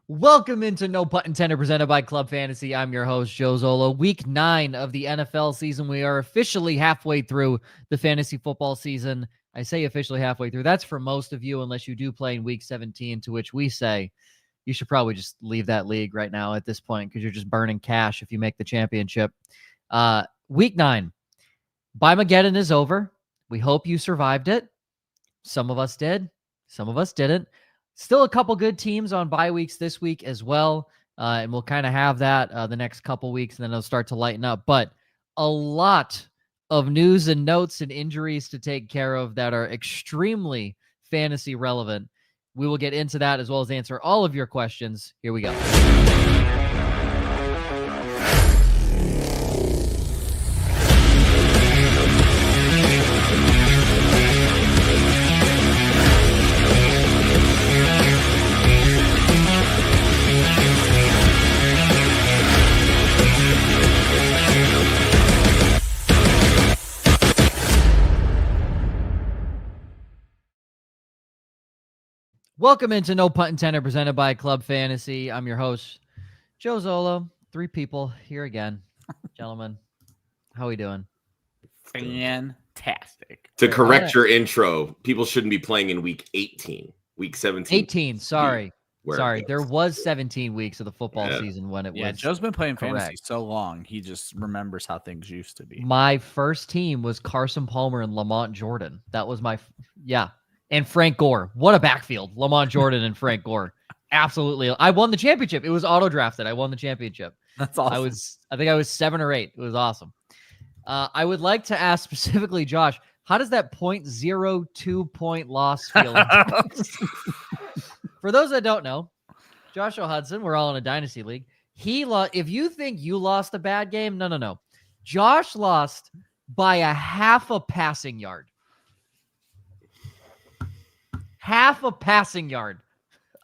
Welcome into No Punt Intended, presented by Club Fantasy. I'm your host, Joe Zolo. Week 9 of the NFL season. We are officially halfway through the fantasy football season. I say officially halfway through. That's for most of you, unless you do play in Week 17, to which we say you should probably just leave that league right now at this point because you're just burning cash if you make the championship. Week 9. Bimageddon is over. We hope you survived it. Some of us did. Some of us didn't. Still a couple good teams on bye weeks this week as well. And we'll kind of have that the next couple weeks, and then it'll start to lighten up. But a lot of news and notes and injuries to take care of that are extremely fantasy relevant. We will get into that as well as answer all of your questions. Here we go. Welcome into No Punt Intended, presented by Club Fantasy. I'm your host, Joe Zolo. 3 people here again. Gentlemen, how are we doing? Fantastic. To correct your intro, people shouldn't be playing in week 18. Week 17. 18, sorry. There was 17 weeks of the football season when it was. Yeah, Joe's been playing fantasy so long, he just remembers how things used to be. My first team was Carson Palmer and Lamont Jordan. That was my, and Frank Gore. What a backfield. Lamont Jordan and Frank Gore. Absolutely. I won the championship. It was auto-drafted. I won the championship. That's awesome. I think I was 7 or 8. It was awesome. I would like to ask specifically, Josh, how does that 0.02 point loss feel? For those that don't know, Joshua Hudson, we're all in a dynasty league. He lost. If you think you lost a bad game, no. Josh lost by a half a passing yard. Half a passing yard.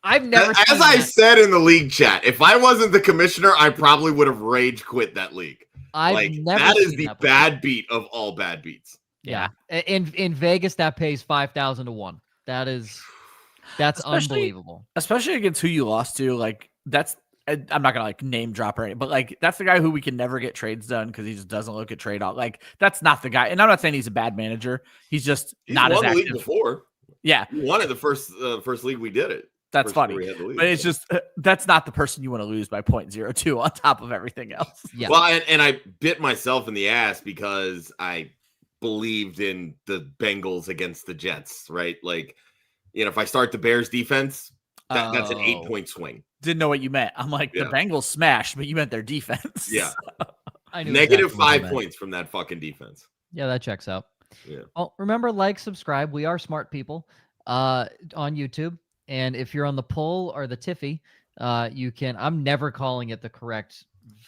I've never seen As I said in the league chat, if I wasn't the commissioner, I probably would have rage quit that league. That is the bad beat of all bad beats. Yeah. In Vegas, that pays 5,000 to 1. That's unbelievable. Especially against who you lost to. I'm not gonna name drop or anything, but that's the guy who we can never get trades done because he just doesn't look at trade out. That's not the guy. And I'm not saying he's a bad manager. He's just not as active. League before. Yeah, he won it the first league we did it. That's funny, but it's just that's not the person you want to lose by 0.02 on top of everything else. Yeah. Well, and I bit myself in the ass because I believed in the Bengals against the Jets, right? If I start the Bears defense, that's an 8-point swing. Didn't know what you meant. I'm like, the Bengals smashed, but you meant their defense. Yeah. I knew Negative exactly 5 points from that fucking defense. Yeah, that checks out. Yeah. Well, remember, subscribe. We are smart people on YouTube. And if you're on the poll or the Tiffy, you can, I'm never calling it the correct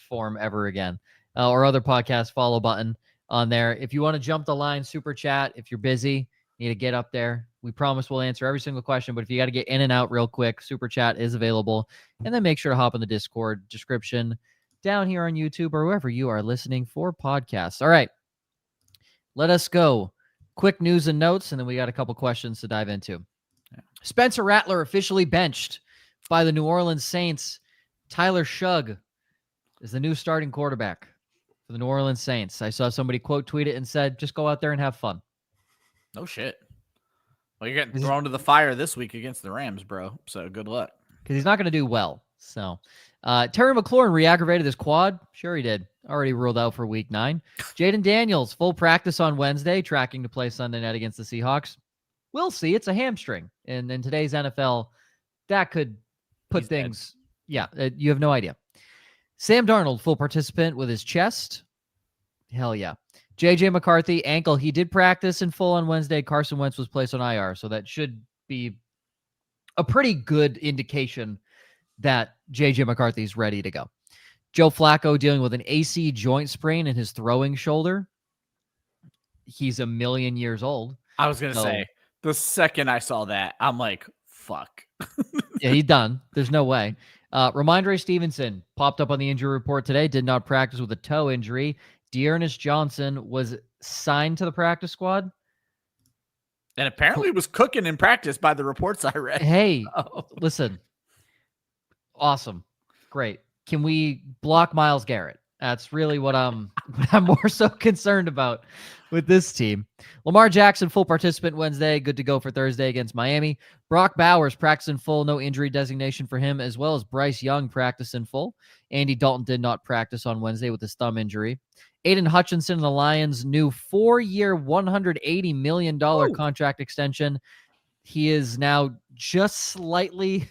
form ever again, or other podcast follow button on there. If you want to jump the line, super chat, if you're busy, need to get up there. We promise we'll answer every single question, but if you got to get in and out real quick, super chat is available. And then make sure to hop in the Discord description down here on YouTube or wherever you are listening for podcasts. All right, let us go. Quick news and notes, and then we got a couple questions to dive into. Spencer Rattler officially benched by the New Orleans Saints. Tyler Shugg is the new starting quarterback for the New Orleans Saints. I saw somebody quote tweet it and said, just go out there and have fun. No shit. Well, you're getting thrown to the fire this week against the Rams, bro. So good luck. Because he's not going to do well. So Terry McLaurin re-aggravated his quad. Sure he did. Already ruled out for week 9. Jaden Daniels, full practice on Wednesday, tracking to play Sunday night against the Seahawks. We'll see. It's a hamstring. And in today's NFL, that could put things... Dead. Yeah, you have no idea. Sam Darnold, full participant with his chest. Hell yeah. J.J. McCarthy, ankle. He did practice in full on Wednesday. Carson Wentz was placed on IR, so that should be a pretty good indication that J.J. McCarthy's ready to go. Joe Flacco dealing with an AC joint sprain in his throwing shoulder. He's a million years old. I was going to say, the second I saw that, I'm like, fuck. Yeah, he's done. There's no way. Ramondre Stevenson popped up on the injury report today, did not practice with a toe injury. Dearness Johnson was signed to the practice squad. And apparently was cooking in practice by the reports I read. Hey, listen. Awesome. Great. Can we block Myles Garrett? That's really what I'm more so concerned about with this team. Lamar Jackson, full participant Wednesday. Good to go for Thursday against Miami. Brock Bowers, practice in full. No injury designation for him, as well as Bryce Young, practice in full. Andy Dalton did not practice on Wednesday with his thumb injury. Aiden Hutchinson and the Lions' new 4-year, $180 million contract extension. He is now just slightly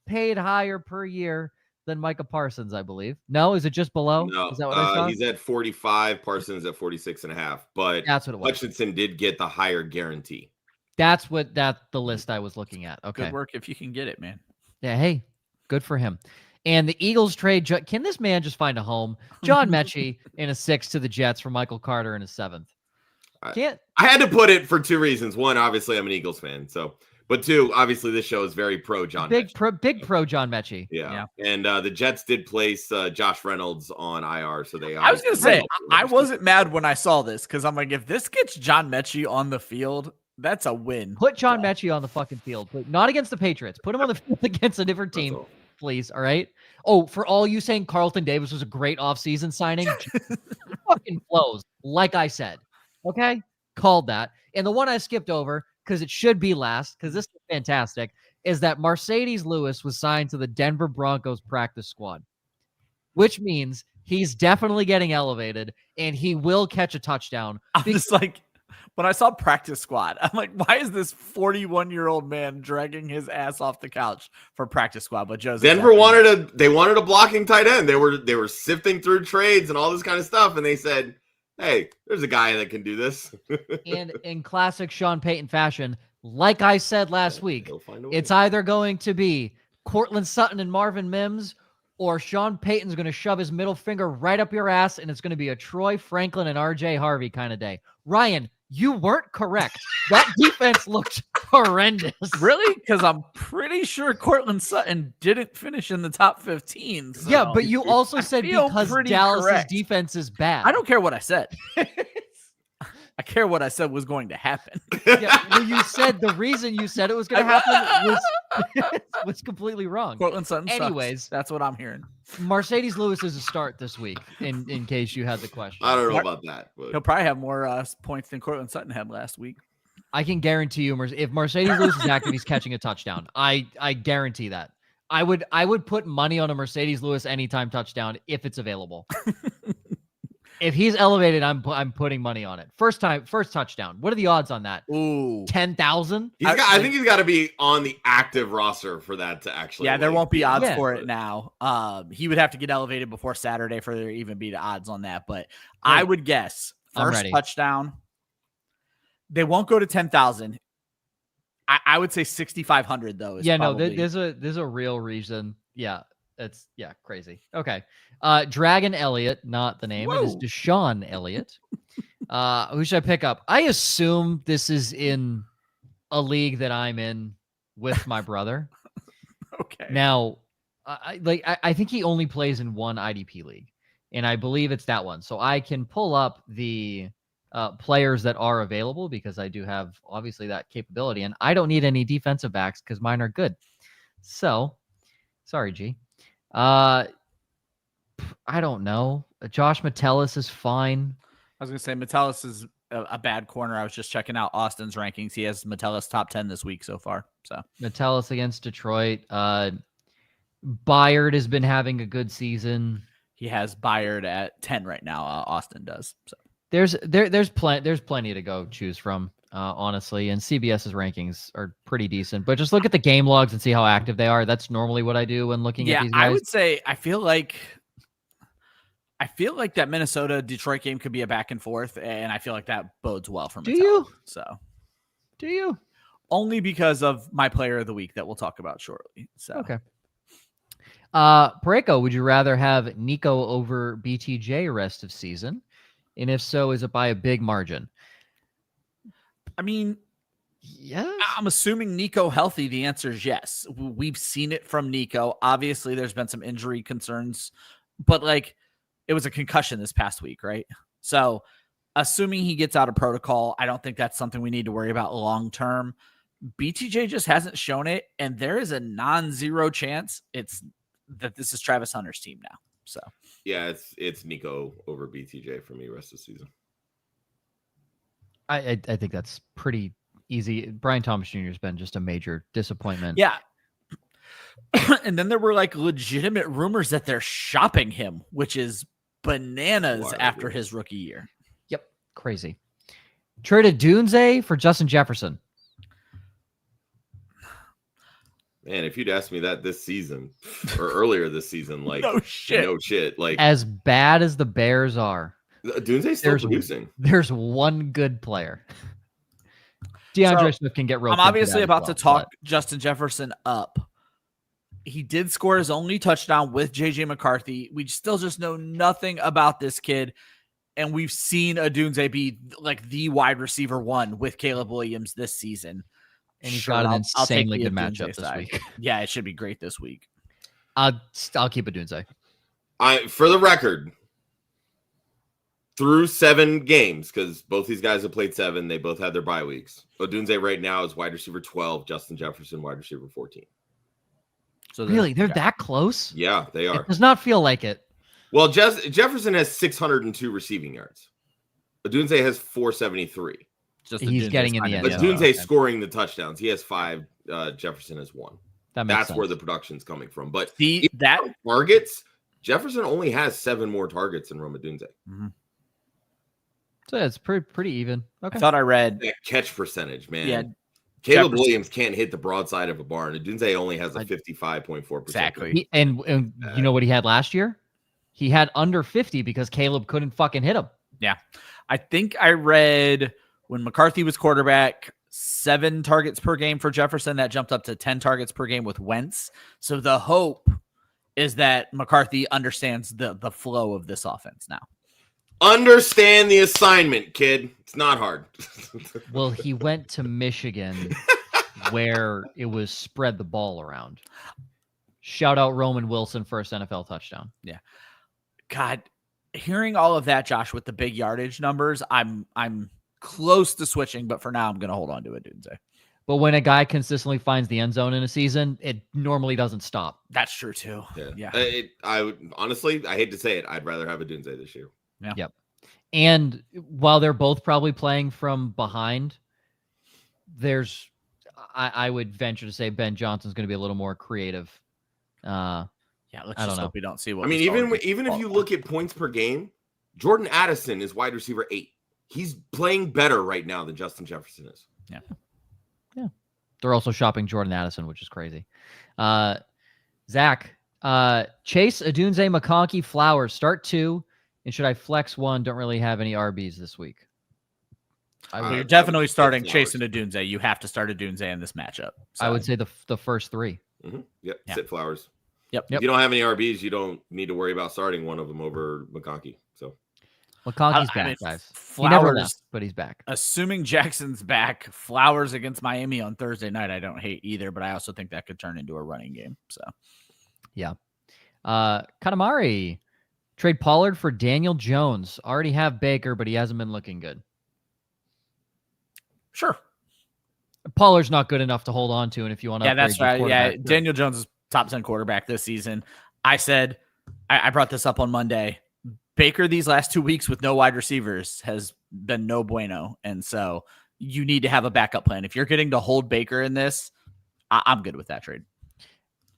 paid higher per year than Micah Parsons, I believe. No, is it just below? No, is that what I saw? He's at 45. Parsons at 46.5. But that's what it was. Hutchinson did get the higher guarantee. That's the list I was looking at. Okay. Good work if you can get it, man. Yeah, hey, good for him. And the Eagles trade, can this man just find a home? John Mechie in a 6 to the Jets for Michael Carter in a 7th. I had to put it for two reasons. One, obviously, I'm an Eagles fan, but two, obviously, this show is very pro John. Big pro John Mechie. Yeah. And the Jets did place Josh Reynolds on IR, so they. I was gonna say I wasn't mad when I saw this because I'm like, if this gets John Mechie on the field, that's a win. Put John Mechie on the fucking field, but not against the Patriots. Put him on the field against a different team, please. All right. Oh, for all you saying Carlton Davis was a great offseason signing, fucking flows. Like I said, okay, called that. And the one I skipped over, because it should be last, because this is fantastic, is that Mercedes Lewis was signed to the Denver Broncos practice squad, which means he's definitely getting elevated, and he will catch a touchdown. I'm just like, when I saw practice squad, I'm like, why is this 41-year-old man dragging his ass off the couch for practice squad? But Denver wanted a blocking tight end. They were sifting through trades and all this kind of stuff, and they said, hey, there's a guy that can do this. And in classic Sean Payton fashion, like I said last week, it's either going to be Cortland Sutton and Marvin Mims, or Sean Payton's going to shove his middle finger right up your ass, and it's going to be a Troy Franklin and RJ Harvey kind of day. Ryan, you weren't correct. That defense looked horrendous. Really? Because I'm pretty sure Cortland Sutton didn't finish in the top 15. So. Yeah, but you also said because Dallas's defense is bad. I don't care what I said. I care what I said was going to happen. Yeah, well, you said the reason you said it was going to happen was completely wrong. Cortland Sutton Anyways, sucks. That's what I'm hearing. Mercedes Lewis is a start this week, in case you had the question. I don't know about that. But. He'll probably have more points than Cortland Sutton had last week. I can guarantee you, if Mercedes Lewis is active, he's catching a touchdown. I guarantee that. I would put money on a Mercedes Lewis anytime touchdown if it's available. If he's elevated, I'm putting money on it. First touchdown. What are the odds on that? Ooh, 10,000. I think he's got to be on the active roster for that to actually. Yeah, there won't be odds for it now. He would have to get elevated before Saturday for there to even be the odds on that. But I would guess first touchdown. They won't go to 10,000. I would say 6,500 though. There's a real reason. Yeah. It's crazy. Okay. Dragon Elliott, not the name. Whoa. It is Deshaun Elliott. Who should I pick up? I assume this is in a league that I'm in with my brother. Okay. Now, I think he only plays in one IDP league, and I believe it's that one. So I can pull up the players that are available because I do have obviously that capability, and I don't need any defensive backs because mine are good. So, sorry, G. I don't know. Josh Metellus is fine. I was going to say Metellus is a bad corner. I was just checking out Austin's rankings. He has Metellus top 10 this week so far. So Metellus against Detroit. Byard has been having a good season. He has Byard at 10 right now. Austin does. So there's plenty to go choose from. Honestly, and CBS's rankings are pretty decent, but just look at the game logs and see how active they are. That's normally what I do when looking at these guys. I would say I feel like that Minnesota Detroit game could be a back and forth, and I feel like that bodes well for me. Do you? Only because of my player of the week that we'll talk about shortly. So okay. Pareko, would you rather have Nico over BTJ rest of season? And if so, is it by a big margin? I mean, yes. I'm assuming Nico healthy. The answer is yes. We've seen it from Nico. Obviously, there's been some injury concerns, but it was a concussion this past week, right? So assuming he gets out of protocol, I don't think that's something we need to worry about long-term. BTJ just hasn't shown it, and there is a non-zero chance it's that this is Travis Hunter's team now. So yeah, it's Nico over BTJ for me rest of the season. I think that's pretty easy. Brian Thomas Jr. has been just a major disappointment. yeah. And then there were like legitimate rumors that they're shopping him, which is bananas after his rookie year. Yep. Crazy. Traded Dunze for Justin Jefferson. Man, if you'd asked me that this season or earlier this season, like no shit. Like as bad as the Bears are, Dunze's still producing. There's one good player. DeAndre Swift can get real. I'm obviously about to talk Justin Jefferson up. He did score his only touchdown with JJ McCarthy. We still just know nothing about this kid. And we've seen Odunze be like the wide receiver one with Caleb Williams this season. And he's got an insanely good matchup this week. Yeah, it should be great this week. I'll keep Odunze. For the record, through 7 games, because both these guys have played 7, they both had their bye weeks. Odunze right now is wide receiver 12, Justin Jefferson wide receiver 14. So really, they're that close? Yeah, they are. It does not feel like it. Well, Jefferson has 602 receiving yards. Odunze has 473. He's getting in the end. But Odunze's scoring the touchdowns. He has 5. Jefferson has 1. That's where the production's coming from. But that targets, Jefferson only has 7 more targets than Rome Odunze. Mm-hmm. So it's pretty even. Okay. I thought I read that catch percentage, man. Yeah. Caleb Williams can't hit the broadside of a barn. Odunze only has a 55.4%. Exactly. And you know what he had last year? He had under 50 because Caleb couldn't fucking hit him. Yeah. I think I read when McCarthy was quarterback, 7 targets per game for Jefferson. That jumped up to 10 targets per game with Wentz. So the hope is that McCarthy understands the flow of this offense now. Understand the assignment, kid. It's not hard. Well, he went to Michigan where it was spread the ball around. Shout out Roman Wilson, first NFL touchdown. Yeah. God, hearing all of that, Josh, with the big yardage numbers, I'm close to switching, but for now I'm going to hold on to it, Dunze. But when a guy consistently finds the end zone in a season, it normally doesn't stop. That's true too. Yeah. I would honestly, I hate to say it, I'd rather have a Dunze this year. Yeah. Yep. And while they're both probably playing from behind, I would venture to say Ben Johnson's going to be a little more creative. Let's just hope we don't see what. I mean, even if you look at points per game, Jordan Addison is wide receiver 8. He's playing better right now than Justin Jefferson is. Yeah. Yeah. They're also shopping Jordan Addison, which is crazy. Zach, Chase, Odunze, McConkey, Flowers, start 2. And should I flex 1? Don't really have any RBs this week. You're definitely starting Chase and Odunze. You have to start Odunze in this matchup. So. I would say the first 3. Mm-hmm. Yep. Sit Flowers. Yep. If you don't have any RBs, you don't need to worry about starting one of them over McConkey. So McConkey's back, guys. He never left, but he's back. Assuming Jackson's back, Flowers against Miami on Thursday night, I don't hate either, but I also think that could turn into a running game. So, yeah. Kanamari. Trade Pollard for Daniel Jones. Already have Baker, but he hasn't been looking good. Sure. Pollard's not good enough to hold on to, and if you want to that's right. Yeah, Daniel Jones is top 10 quarterback this season. I said, I brought this up on Monday. Baker these last 2 weeks with no wide receivers has been no bueno, and so you need to have a backup plan. If you're getting to hold Baker in this, I'm good with that trade.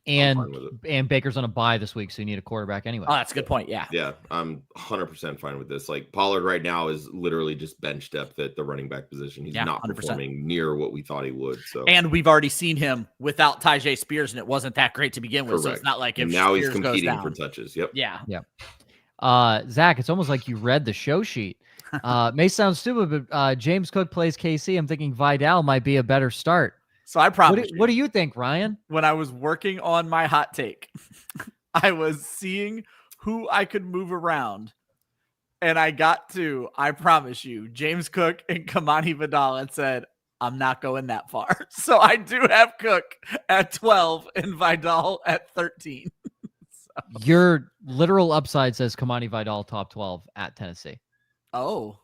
And Baker's on a bye this week, so you need a quarterback anyway. Oh, that's a good point. Yeah. Yeah, I'm 100% fine with this. Like Pollard right now is literally just bench depth at the running back position. He's not 100%. Performing near what we thought he would. So, and we've already seen him without Tyjae Spears, and it wasn't that great to begin with. Correct. So it's not like if now Spears he's competing goes down. for touches. Yep. Yeah. Zach, it's almost like you read the show sheet. May sound stupid, but James Cook plays KC. I'm thinking Vidal might be a better start. So I promise. What do you think, Ryan? When I was working on my hot take, I was seeing who I could move around, and I got to, I promise you, James Cook and Kamani Vidal, and said, I'm not going that far. So I do have Cook at 12 and Vidal at 13. Your literal upside says Kamani Vidal top 12 at Tennessee. Oh.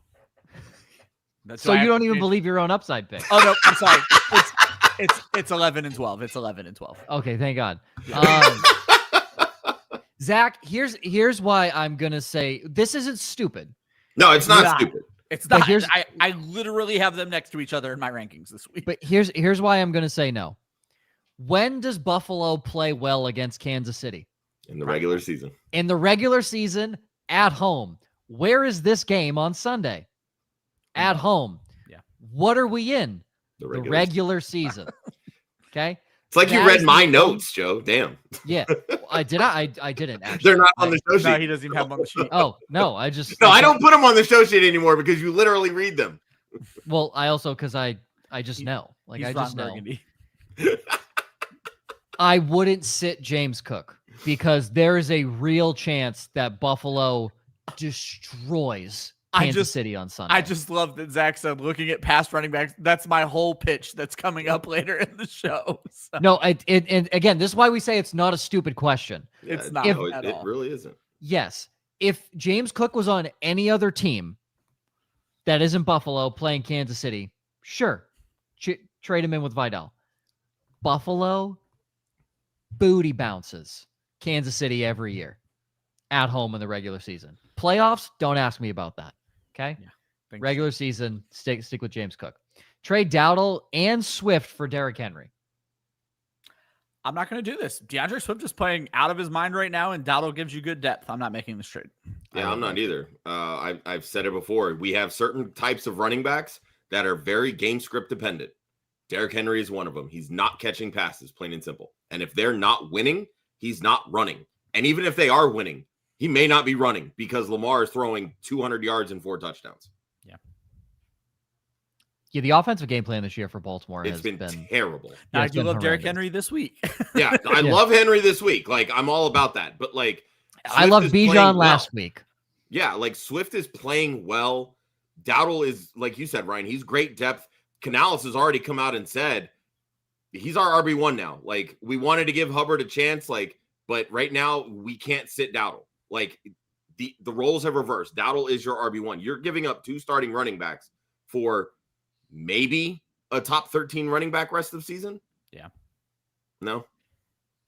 So you don't even believe your own upside pick. Oh, no, I'm sorry. It's 11 and 12. It's 11 and 12. Okay, thank God. Zach, here's why I'm gonna say this isn't stupid. No, it's not stupid. It's But not. I literally have them next to each other in my rankings this week. But here's why I'm gonna say no. When does Buffalo play well against Kansas City? In the regular season. In the regular season, at home. Where is this game on Sunday? At home. Yeah. What are we in? The regular season. Okay. It's like you read my notes, Joe. Damn. Yeah. I didn't actually. They're not on the show sheet. No, he doesn't even have them on the sheet. Oh, no. I just. No, I don't put them on the show sheet anymore because you literally read them. Well, I also, because I just know. Like, I just know. I wouldn't sit James Cook because there is a real chance that Buffalo destroys Kansas City on Sunday. I just love that Zach said, looking at past running backs, that's my whole pitch that's coming up later in the show. So. No, and again, this is why we say it's not a stupid question. It's not. It really isn't. Yes. If James Cook was on any other team that isn't Buffalo playing Kansas City, sure. Trade him in with Vidal. Buffalo booty bounces Kansas City every year at home in the regular season. Playoffs, don't ask me about that. Okay? Yeah, regular season, stick with James Cook. Trade Dowdle and Swift for Derrick Henry. I'm not going to do this. DeAndre Swift is playing out of his mind right now, and Dowdle gives you good depth. I'm not making this trade. Yeah, I'm not either. I've said it before. We have certain types of running backs that are very game script dependent. Derrick Henry is one of them. He's not catching passes, plain and simple. And if they're not winning, he's not running. And even if they are winning, he may not be running because Lamar is throwing 200 yards and 4 touchdowns. Yeah, the offensive game plan this year for Baltimore has been terrible. Now, I do love Derrick Henry this week. Yeah, I love Henry this week. Like, I'm all about that. But, like, I love Bijan last week. Yeah, like, Swift is playing well. Dowdle is, like you said, Ryan, he's great depth. Canales has already come out and said he's our RB1 now. Like, we wanted to give Hubbard a chance, like, but right now we can't sit Dowdle. Like, the roles have reversed. Dowdle is your RB1. You're giving up 2 starting running backs for maybe a top 13 running back rest of the season. Yeah. No.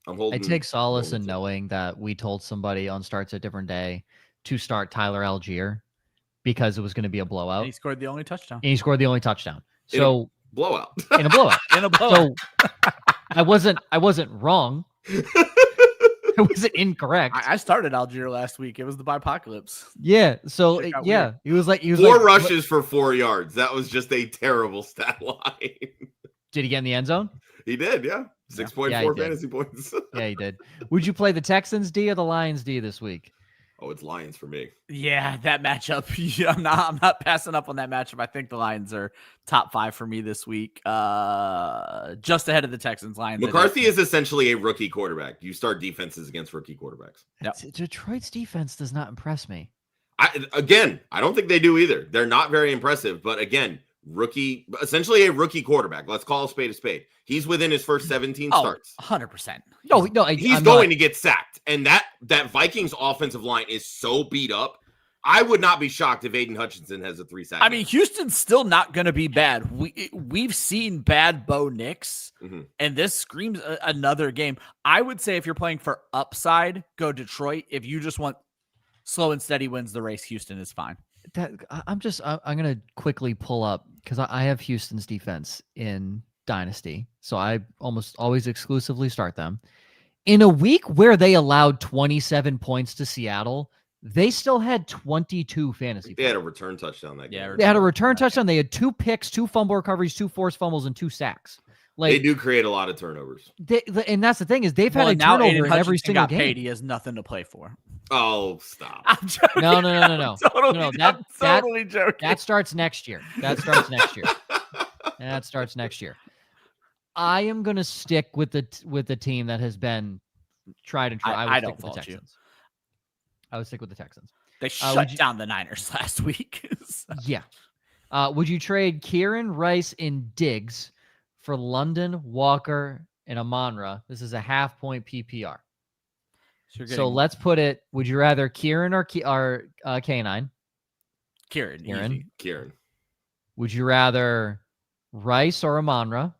I'm holding. I take solace in knowing that we told somebody on Starts a Different Day to start Tyler Algier because it was going to be a blowout. And he scored the only touchdown. So blowout. In a blowout. So I wasn't wrong. I wasn't incorrect. I started Algier last week. It was the Bipocalypse. Yeah. So yeah, he was 4 rushes for 4 yards. That was just a terrible stat line. Did he get in the end zone? He did. Yeah. 6.4 fantasy points. Yeah, he did. Would you play the Texans D or the Lions D this week? Oh, it's Lions for me. Yeah, that matchup. Yeah, I'm not passing up on that matchup. I think the Lions are top 5 for me this week. Just ahead of the Texans. Lions. McCarthy is essentially a rookie quarterback. You start defenses against rookie quarterbacks. Yep. Detroit's defense does not impress me. I don't think they do either. They're not very impressive, but again, essentially a rookie quarterback. Let's call a spade a spade. He's within his first 17 starts. 100%. No, he's going to get sacked. And that Vikings offensive line is so beat up. I would not be shocked if Aiden Hutchinson has a 3 sack. I mean, Houston's still not going to be bad. We've seen bad Bo Nix, and this screams another game. I would say if you're playing for upside, go Detroit. If you just want slow and steady wins the race, Houston is fine. I'm going to quickly pull up because I have Houston's defense in Dynasty. So I almost always exclusively start them. In a week where they allowed 27 points to Seattle, they still had 22 fantasy points. They had a return touchdown that game. Yeah, they had a return touchdown. They had 2 picks, 2 fumble recoveries, 2 forced fumbles, and 2 sacks. Like, they do create a lot of turnovers. And that's the thing is they've had a turnover in every single game. Paid. He has nothing to play for. Oh, stop. I'm joking. No. I'm totally joking. That starts next year. That starts next year. I am going to stick with the team that has been tried and true. I don't fault you. I would stick with the Texans. They shut down the Niners last week. So. Yeah. Would you trade Kieran, Rice, and Diggs for London, Walker, and Amon-Ra? This is a half-point PPR. So let's put it, would you rather Kieran or K9? Kieran. Kieran. Would you rather Rice or Amon-Ra?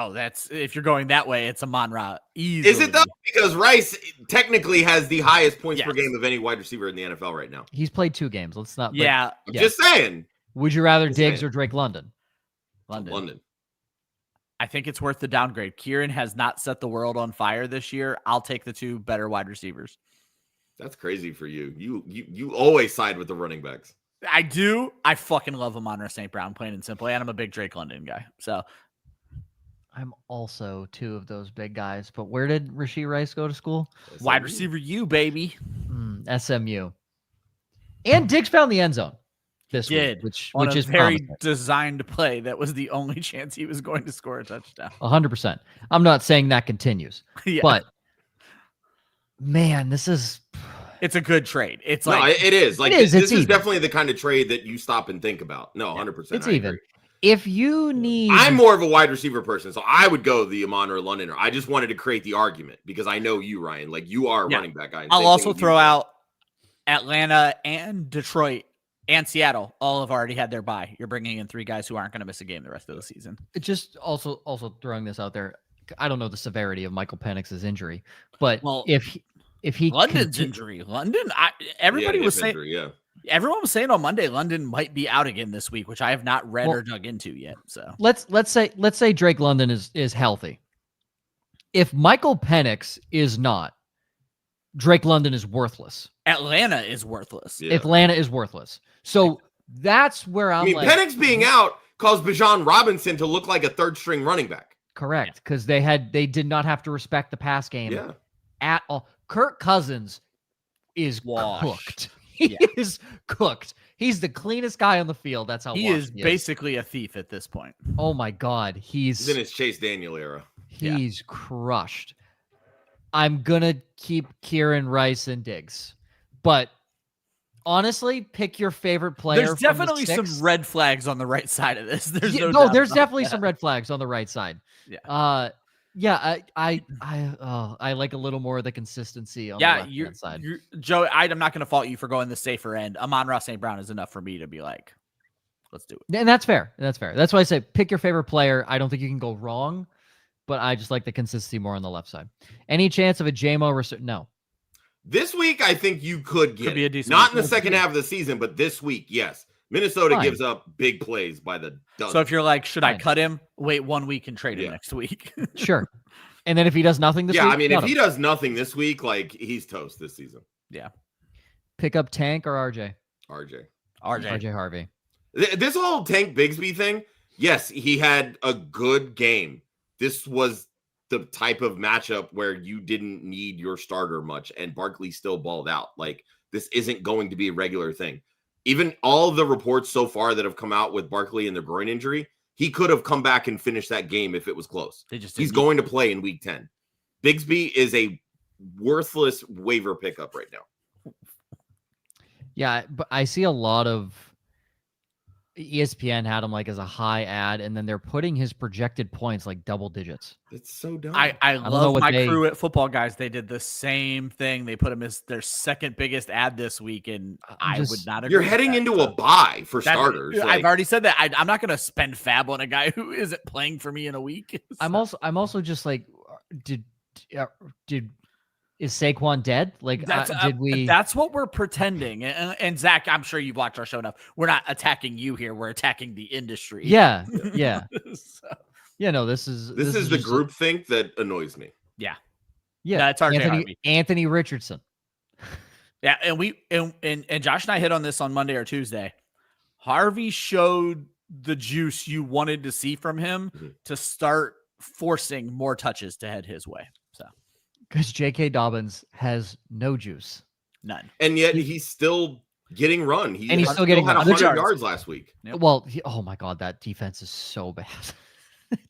Oh, that's if you're going that way, it's Amon-Ra. Easily. Is it though? Because Rice technically has the highest points per Yes. game of any wide receiver in the NFL right now. He's played 2 games. Let's not. Yeah. I'm just saying. Would you rather Just Diggs saying. or Drake London? London. I think it's worth the downgrade. Kieran has not set the world on fire this year. I'll take the 2 better wide receivers. That's crazy for you. You always side with the running backs. I do. I fucking love Amon-Ra St. Brown, plain and simple. And I'm a big Drake London guy. So I'm also 2 of those big guys. But where did Rashee Rice go to school? wide receiver, you baby. SMU. And Diggs found the end zone this Did week, on which a is very promising. designed play. That was the only chance he was going to score a touchdown. 100%. I'm not saying that continues, Yeah. but man, It's a good trade. It's No, like it is. Like It is, this it's is even. definitely the kind of trade that you stop and think about. No, 100%. it's I even. agree. If you need, I'm more of a wide receiver person, so I would go the Amon-Ra Londoner. I just wanted to create the argument because I know you, Ryan. Like you are a running back guy. I'll Same also thing with throw you. out Atlanta and Detroit and Seattle. All have already had their bye. You're bringing in 3 guys who aren't going to miss a game the rest of the season. just also throwing this out there. I don't know the severity of Michael Penix's injury, but Well, if he London's injury, everybody Yeah, was hip saying, injury, yeah. everyone was saying on Monday, London might be out again this week, which I have not read or dug into yet. So let's say Drake London is healthy. If Michael Penix is not, Drake London is worthless. Atlanta is worthless. Yeah. Atlanta is worthless. So that's where I'm I mean, like, Penix being out caused Bijan Robinson to look like a 3rd string running back. correct, because they did not have to respect the pass game Yeah. at all. Kirk Cousins is Washed. cooked. He is cooked. He's the cleanest guy on the field. That's how He washed is basically a thief at this point. Oh my God, He's in his Chase Daniel era. he's crushed. I'm gonna keep Kieran Rice and Diggs, but honestly, pick your favorite player. There's from the definitely some 6. red flags on the right side of this. There's Yeah, no no, doubt there's about definitely that. some red flags on the right side. Yeah. I like a little more of the consistency on the left-hand side. Joe, I'm not going to fault you for going the safer end. Amon-Ra St. Brown is enough for me to be like, let's do it. And that's fair. That's fair. That's why I say pick your favorite player. I don't think you can go wrong, but I just like the consistency more on the left side. Any chance of a JMO? No. This week, I think you could get be a it. decent Not week. in the second half of the season, but this week, yes. Minnesota Fine. gives up big plays by the dozen. So if you're like, should I Fine. cut him? Wait 1 week and trade him next week. Sure. And then if he does nothing this week, I mean, if cut he him. does nothing this week, like he's toast this season. Pick up Tank or RJ? RJ. RJ Harvey. This whole Tank Bigsby thing, yes, he had a good game. This was the type of matchup where you didn't need your starter much, and Barkley still balled out. Like, this isn't going to be a regular thing. Even all the reports so far that have come out with Barkley and the groin injury, he could have come back and finished that game if it was close. He's going to play in week 10. Bigsby is a worthless waiver pickup right now. Yeah, but I see a lot of ESPN had him like as a high ad, and then they're putting his projected points like double digits. It's so dumb. I don't know love what my they- crew at Football Guys. They did the same thing. They put him as their second biggest ad this week, and I would not agree. You're with heading that. into a bye for That- starters. I've like- already said that. I'm not going to spend fab on a guy who isn't playing for me in a week. I'm also just like, did is Saquon dead? Like, did we? That's what we're pretending. And Zach, I'm sure you've watched our show enough. We're not attacking you here. We're attacking the industry. Yeah. So, Yeah. No, this is the just group think that annoys me. Yeah, that's RJ Harvey. Anthony Richardson. Yeah, and Josh and I hit on this on Monday or Tuesday. Harvey showed the juice you wanted to see from him to start forcing more touches to head his way. So Because J.K. Dobbins has no juice. none. And yet he's still getting run. He's still getting had run. 100 yards last week. Yep. Well, oh my God, that defense is so bad.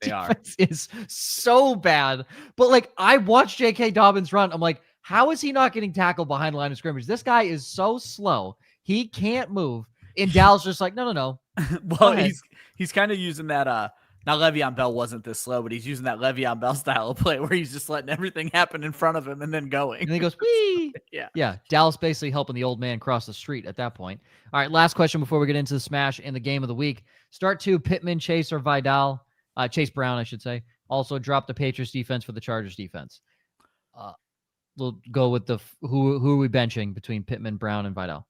They are. Defense is so bad. But like, I watched J.K. Dobbins run. I'm like, how is he not getting tackled behind the line of scrimmage? This guy is so slow. He can't move. And Dallas just like, no. Well, he's kind of using that. Now Le'Veon Bell wasn't this slow, but he's using that Le'Veon Bell style of play where he's just letting everything happen in front of him and then going. And he goes, wee. Yeah. Yeah. Dallas basically helping the old man cross the street at that point. All right. Last question before we get into the smash and the game of the week. Start 2, Pittman, Chase, or Vidal. Chase Brown, I should say. Also, drop the Patriots defense for the Chargers defense. We'll go with who are we benching between Pittman, Brown, and Vidal?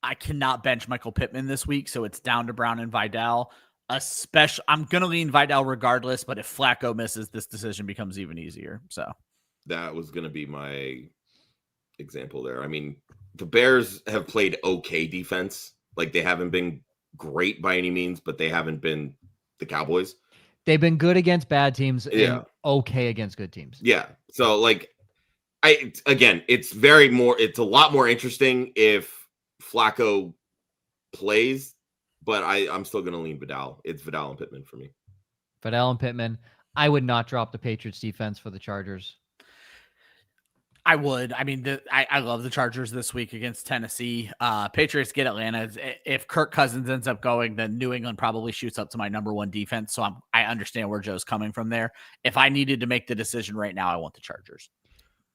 I cannot bench Michael Pittman this week, so it's down to Brown and Vidal. I'm going to lean Vidal regardless, but if Flacco misses, this decision becomes even easier. So that was going to be my example there. I mean, the Bears have played okay defense. Like, they haven't been great by any means, but they haven't been the Cowboys. They've been good against bad teams and okay against good teams. Yeah. So, like, it's a lot more interesting if Flacco plays, but I'm still going to lean Vidal. It's Vidal and Pittman for me. Vidal and Pittman. I would not drop the Patriots defense for the Chargers. I would. I mean, I love the Chargers this week against Tennessee. Patriots get Atlanta. If Kirk Cousins ends up going, then New England probably shoots up to my number one defense. So I understand where Joe's coming from there. If I needed to make the decision right now, I want the Chargers.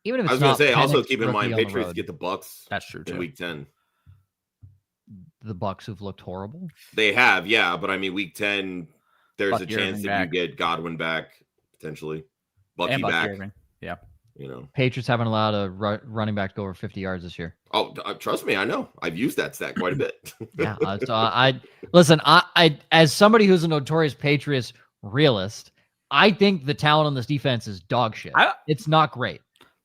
Even if it's I was going to say, also keep in mind, Patriots get the Bucks. That's true too. In Week 10. The Bucks who've looked horrible. They have, yeah, but I mean, Week 10, there's Bucky a chance that you get Godwin back potentially, Bucky back. Irving. Yeah. You know, Patriots haven't allowed a running back to go over 50 yards this year. Oh, trust me, I know. I've used that stat quite a bit. Yeah. So I as somebody who's a notorious Patriots realist, I think the talent on this defense is dog shit. It's not great.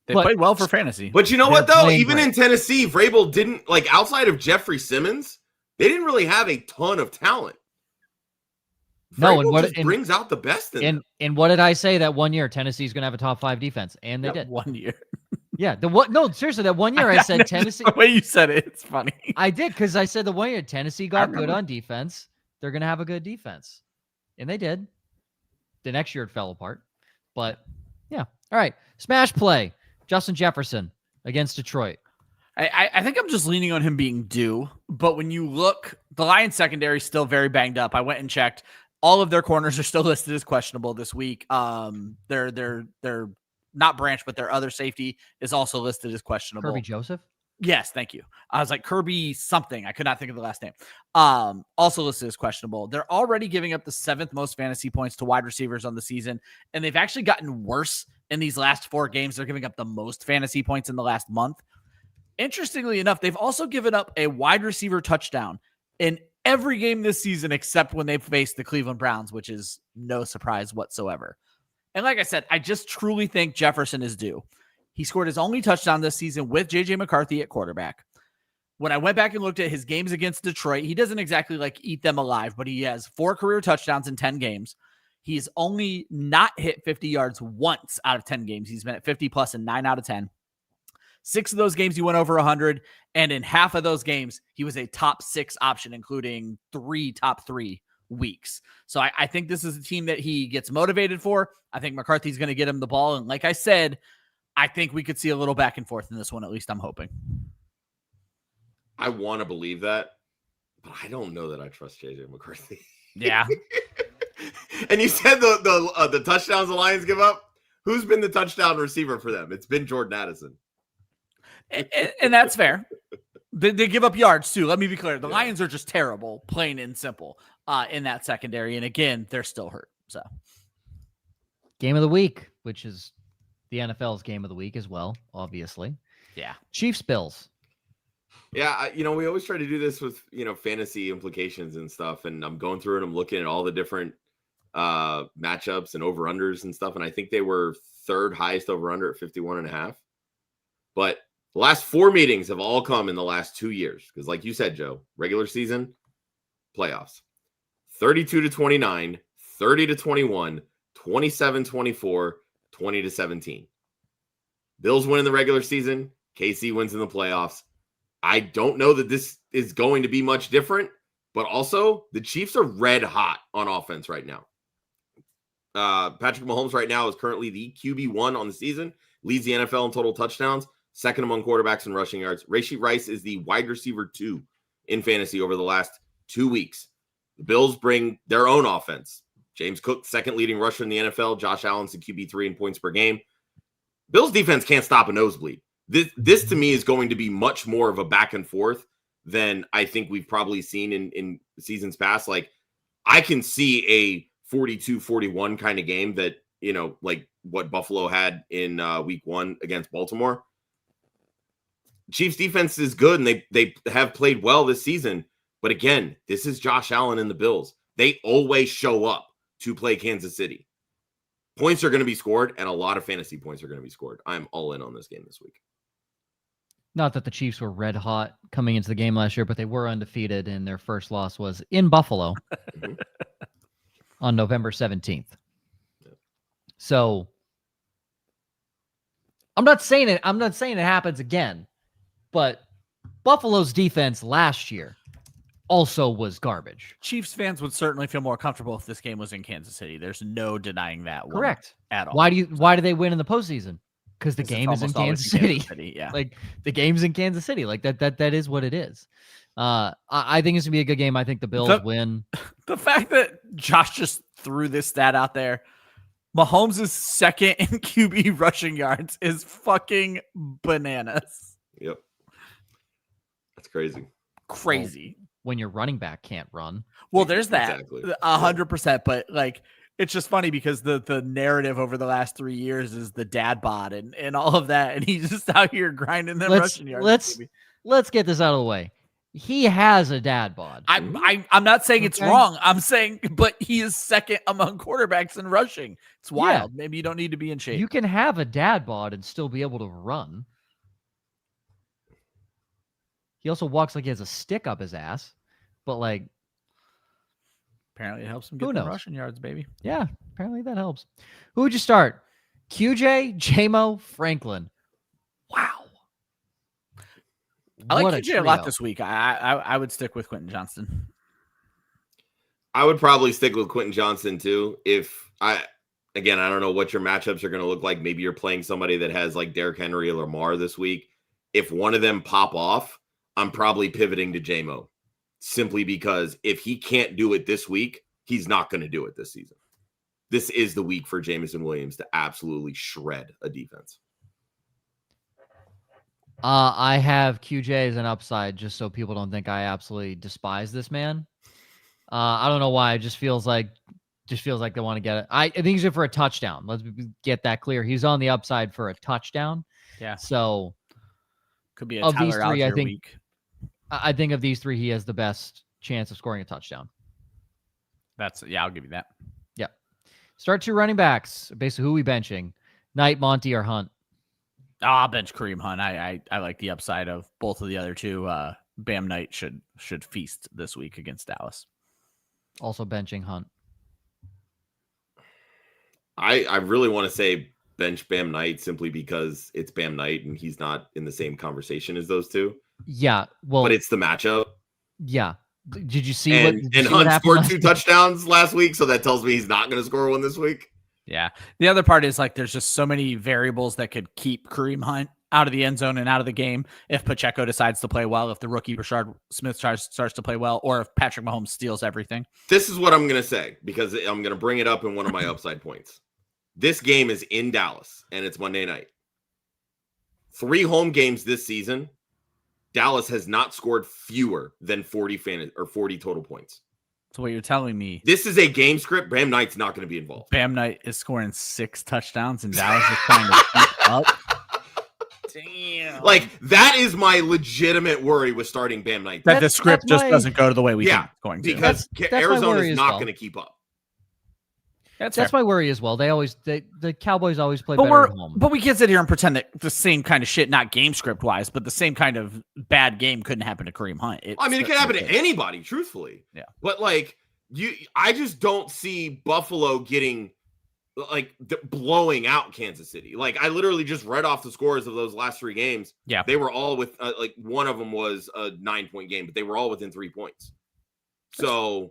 They played well for fantasy. But you know what, though? Even in Tennessee, Vrabel didn't, like, outside of Jeffrey Simmons, they didn't really have a ton of talent. Vrabel just brings out the best in them. And what did I say that one year Tennessee's going to have a top 5 defense? And they did. 1 year. Yeah. No, seriously, that 1 year I said Tennessee. The way you said it, it's funny. I did, because I said the 1 year Tennessee got good on defense. They're going to have a good defense. And they did. The next year it fell apart. But, yeah. All right. Smash play. Justin Jefferson against Detroit. I think I'm just leaning on him being due. But when you look, the Lions secondary is still very banged up. I went and checked. All of their corners are still listed as questionable this week. They're not Branch, but their other safety is also listed as questionable. Kirby Joseph? Yes, thank you. I was like Kirby something. I could not think of the last name. Also listed as questionable. They're already giving up the 7th most fantasy points to wide receivers on the season, and they've actually gotten worse in these last 4 games. They're giving up the most fantasy points in the last month. Interestingly enough, they've also given up a wide receiver touchdown in every game this season except when they've faced the Cleveland Browns, which is no surprise whatsoever. And like I said, I just truly think Jefferson is due. He scored his only touchdown this season with J.J. McCarthy at quarterback. When I went back and looked at his games against Detroit, he doesn't exactly like eat them alive, but he has 4 career touchdowns in 10 games. He's only not hit 50 yards once out of 10 games. He's been at 50 plus in 9 out of 10. 6 of those games, he went over 100. And in half of those games, he was a top 6 option, including 3 top 3 weeks. So I think this is a team that he gets motivated for. I think McCarthy's going to get him the ball. And like I said, I think we could see a little back and forth in this one. At least I'm hoping. I want to believe that, but I don't know that I trust JJ McCarthy. Yeah. And you said the touchdowns the Lions give up. Who's been the touchdown receiver for them? It's been Jordan Addison. And that's fair. They give up yards too. Let me be clear. The Lions are just terrible, plain and simple, in that secondary. And again, they're still hurt. So, game of the week, which is the NFL's game of the week as well, obviously. Yeah. Chiefs Bills. Yeah, we always try to do this with, fantasy implications and stuff. And I'm going through and I'm looking at all the different matchups and over-unders and stuff. And I think they were 3rd highest over-under at 51.5. But the last 4 meetings have all come in the last 2 years. Because like you said, Joe, regular season, playoffs. 32-29, 30-21, 27-24, 20-17. Bills win in the regular season. KC wins in the playoffs. I don't know that this is going to be much different, but also the Chiefs are red hot on offense right now. Patrick Mahomes right now is currently the QB1 on the season, leads the NFL in total touchdowns, 2nd among quarterbacks in rushing yards. Rashee Rice is the wide receiver 2 in fantasy over the last 2 weeks. The Bills bring their own offense. James Cook, 2nd leading rusher in the NFL. Josh Allen's the QB3 in points per game. Bills defense can't stop a nosebleed. This to me is going to be much more of a back and forth than I think we've probably seen in seasons past. Like, I can see a 42-41 kind of game that like what Buffalo had in week 1 against Baltimore. Chiefs defense is good, and they have played well this season. But again, this is Josh Allen and the Bills. They always show up to play Kansas City. Points are going to be scored, and a lot of fantasy points are going to be scored. I'm all in on this game this week. Not that the Chiefs were red hot coming into the game last year, but they were undefeated, and their first loss was in Buffalo on November 17th. So I'm not saying it happens again, but Buffalo's defense last year also was garbage. Chiefs fans would certainly feel more comfortable if this game was in Kansas City. There's no denying that. Correct. At all. Why do they win in the postseason? Because the game is in Kansas City. Yeah. Like the game's in Kansas City. Like that is what it is. I think it's gonna be a good game. I think the Bills win. The fact that Josh just threw this stat out there, Mahomes' second in QB rushing yards is fucking bananas. Yep. That's crazy. Crazy. When your running back can't run. Well, there's that. Exactly. 100%. But like, it's just funny because the narrative over the last 3 years is the dad bod and all of that. And he's just out here grinding them rushing yards. Let's get this out of the way. He has a dad bod. I'm not saying it's wrong. I'm saying, but he is second among quarterbacks in rushing. It's wild. Yeah. Maybe you don't need to be in shape. You can have a dad bod and still be able to run. He also walks like he has a stick up his ass, but like apparently it helps him get the rushing yards, baby. Yeah, apparently that helps. Who would you start? QJ, JMO, Franklin. Wow. I like QJ a lot this week. I would stick with Quentin Johnston. I would probably stick with Quentin Johnston too. I don't know what your matchups are going to look like. Maybe you're playing somebody that has like Derrick Henry or Lamar this week. If one of them pop off, I'm probably pivoting to JMO simply because if he can't do it this week, he's not going to do it this season. This is the week for Jameson Williams to absolutely shred a defense. I have QJ as an upside just so people don't think I absolutely despise this man. I don't know why. It just feels like they want to get it. I think he's in for a touchdown. Let's get that clear. He's on the upside for a touchdown. Yeah. So could be a of Tyler these three, I think week. I think of these three, he has the best chance of scoring a touchdown. I'll give you that. Yeah. Start 2 running backs. Basically, who we benching? Knight, Monty, or Hunt? I'll bench Kareem Hunt. I like the upside of both of the other two. Bam Knight should feast this week against Dallas. Also benching Hunt. I really want to say bench Bam Knight simply because it's Bam Knight and he's not in the same conversation as those two. Yeah, well, but it's the matchup. Yeah. Did you see and Hunt scored 2 touchdowns last week, so that tells me he's not going to score one this week. Yeah. The other part is like there's just so many variables that could keep Kareem Hunt out of the end zone and out of the game if Pacheco decides to play well, if the rookie Rashard Smith starts to play well, or if Patrick Mahomes steals everything. This is what I'm going to say because I'm going to bring it up in one of my upside points. This game is in Dallas, and it's Monday night. 3 home games this season, Dallas has not scored fewer than 40 total points. So what you're telling me, this is a game script. Bam Knight's not going to be involved. Bam Knight is scoring 6 touchdowns, and Dallas is trying to keep up. Damn. Like, that is my legitimate worry with starting Bam Knight. That the script just doesn't go to the way we think it's going to. Because Arizona is not going to keep up. That's my worry as well. The Cowboys always play better at home. But we can't sit here and pretend that the same kind of shit, not game script wise, but the same kind of bad game couldn't happen to Kareem Hunt. It could happen to anybody, truthfully. Yeah. But like I just don't see Buffalo getting blowing out Kansas City. Like I literally just read off the scores of those last 3 games. Yeah. They were all with one of them was a 9-point game, but they were all within 3 points. So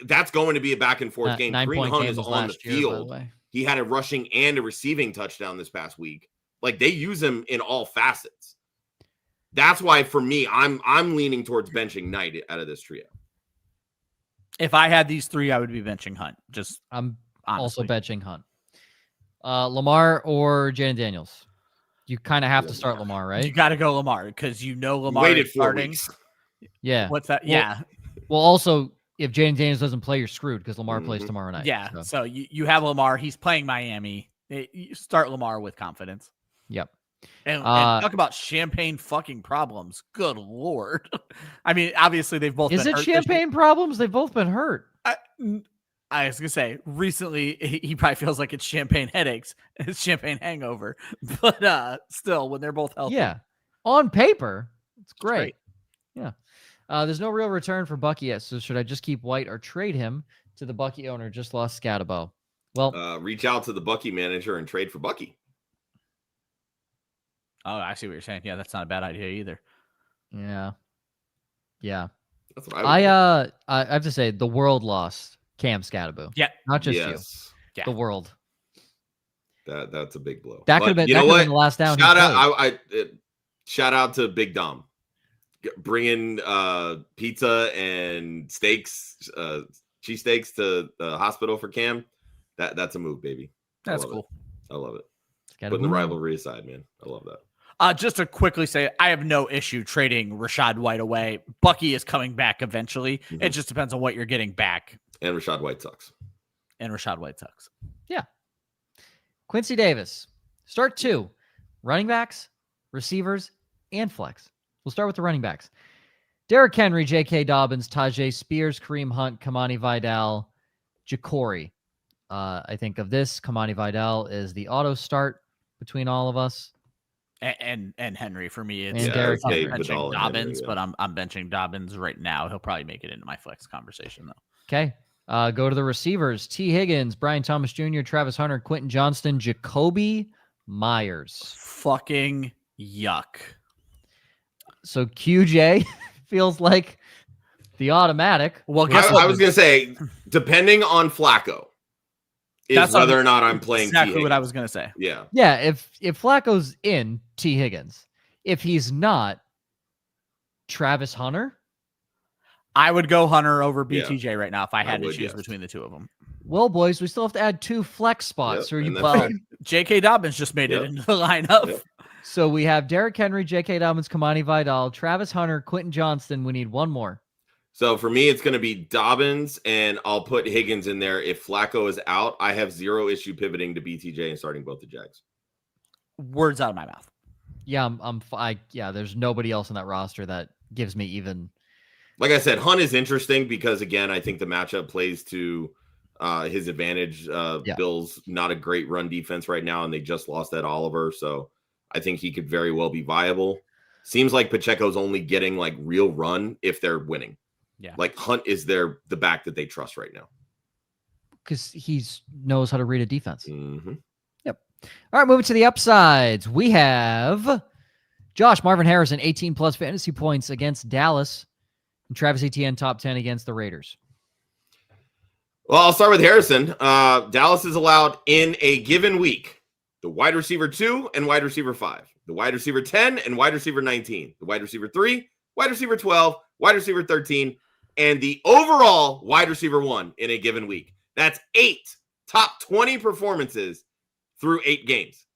that's going to be a back and forth game. Kareem Hunt is on the field. He had a rushing and a receiving touchdown this past week. Like they use him in all facets. That's why for me, I'm leaning towards benching Knight out of this trio. If I had these 3, I would be benching Hunt. I'm honestly. Also benching Hunt. Lamar or Jaden Daniels? You kind of have to start Lamar, right? You got to go Lamar because Lamar waited is 4 starting. weeks. Yeah. What's that? Yeah. Well, also, if Jaden Daniels doesn't play, you're screwed because Lamar plays tomorrow night. Yeah. So you have Lamar. He's playing Miami. You start Lamar with confidence. Yep. And talk about champagne fucking problems. Good Lord. I mean, obviously they've both Is been it hurt champagne problems? They've both been hurt. I was going to say, recently he probably feels like it's champagne headaches. It's champagne hangover. But still, when they're both healthy. Yeah. On paper, it's great. Yeah. There's no real return for Bucky yet, so should I just keep White or trade him to the Bucky owner? Just lost Scatabo. Well, reach out to the Bucky manager and trade for Bucky. Oh, I see what you're saying. Yeah, that's not a bad idea either. Yeah. That's what I have to say, the world lost Cam Scatabo. Yeah. Not just you. The world. That's a big blow. That could have been the last down. Shout out to Big Dom. Bringing pizza and steaks, cheesesteaks to the hospital for Cam. That's a move, baby. That's cool. I love it. Putting the rivalry aside, man. I love that. Just to quickly say, I have no issue trading Rachaad White away. Bucky is coming back eventually. It just depends on what you're getting back. And Rachaad White sucks. Yeah. Quincy Davis. Start 2. Running backs, receivers, and flex. We'll start with the running backs. Derrick Henry, J.K. Dobbins, Tajay Spears, Kareem Hunt, Kamani Vidal, Ja'Cory. I think of this, Kamani Vidal is the auto start between all of us. And Henry for me, it's benching Dobbins, but I'm benching Dobbins right now. He'll probably make it into my flex conversation though. Okay, go to the receivers: T. Higgins, Brian Thomas Jr., Travis Hunter, Quentin Johnston, Jacoby Myers. Fucking yuck. So QJ feels like the automatic. Well, I was gonna say, depending on Flacco. That's whether or not I'm playing exactly what I was going to say. Yeah. Yeah. If Flacco's in, T. Higgins. If he's not, Travis Hunter. I would go Hunter over BTJ right now if I had to choose between the two of them. Well, boys, we still have to add 2 flex spots. J.K. Dobbins just made it into the lineup. Yep. So we have Derrick Henry, J.K. Dobbins, Kamani Vidal, Travis Hunter, Quentin Johnston. We need one more. So for me, it's going to be Dobbins, and I'll put Higgins in there. If Flacco is out, I have zero issue pivoting to BTJ and starting both the Jags. Words out of my mouth. Yeah, there's nobody else on that roster that gives me even. Like I said, Hunt is interesting because, again, I think the matchup plays to his advantage. Bills not a great run defense right now, and they just lost Ed Oliver, so I think he could very well be viable. Seems like Pacheco's only getting like real run if they're winning. Yeah. Like Hunt is the back that they trust right now. Because he knows how to read a defense. Mm-hmm. Yep. All right, moving to the upsides. We have Marvin Harrison, 18+ fantasy points against Dallas. And Travis Etienne, top 10 against the Raiders. Well, I'll start with Harrison. Dallas is allowed in a given week the wide receiver 2 and wide receiver 5. The wide receiver 10 and wide receiver 19. The wide receiver 3, wide receiver 12, wide receiver 13. And the overall wide receiver 1 in a given week. That's 8 top 20 performances through 8 games.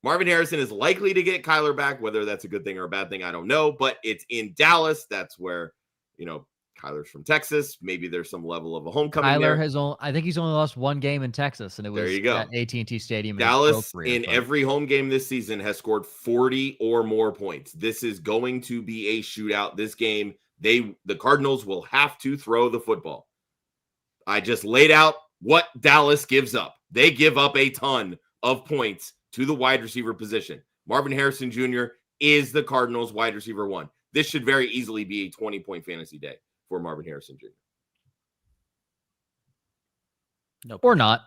Marvin Harrison is likely to get Kyler back. Whether that's a good thing or a bad thing, I don't know. But it's in Dallas. That's where, Kyler's from Texas. Maybe there's some level of a homecoming I think he's only lost 1 game in Texas, and it was there you go. At AT&T Stadium. Dallas, every home game this season, has scored 40 or more points. This is going to be a shootout. This game, the Cardinals will have to throw the football. I just laid out what Dallas gives up. They give up a ton of points to the wide receiver position. Marvin Harrison Jr. is the Cardinals wide receiver 1. This should very easily be a 20-point fantasy day for Marvin Harrison Jr. Nope. Or not.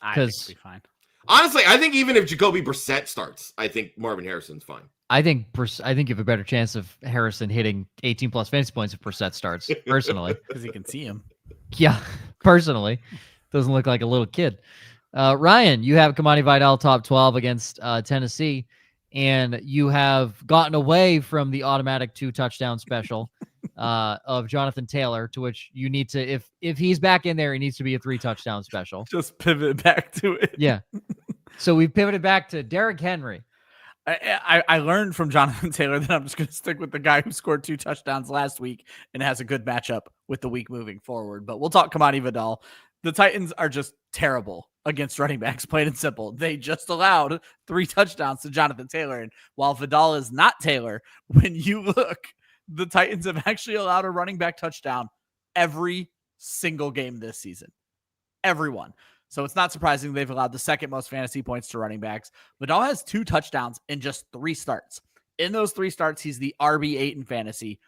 I think it'll be fine. Honestly, I think even if Jacoby Brissett starts, I think Marvin Harrison's fine. I think you have a better chance of Harrison hitting 18+ fantasy points if Brissett starts, personally. Because you can see him. Yeah, personally. Doesn't look like a little kid. Ryan, you have Kamani Vidal top 12 against Tennessee, and you have gotten away from the automatic 2-touchdown special of Jonathan Taylor, to which you need to, if he's back in there, it needs to be a 3-touchdown special. Just pivot back to it. Yeah. So we pivoted back to Derrick Henry. I learned from Jonathan Taylor that I'm just going to stick with the guy who scored 2 touchdowns last week and has a good matchup with the week moving forward. But we'll talk Kamani Vidal. The Titans are just terrible against running backs, plain and simple. They just allowed 3 touchdowns to Jonathan Taylor. And while Vidal is not Taylor, when you look, the Titans have actually allowed a running back touchdown every single game this season. Everyone. So it's not surprising they've allowed the second most fantasy points to running backs. Vidal has 2 touchdowns in just 3 starts. In those 3 starts, he's the RB8 in fantasy.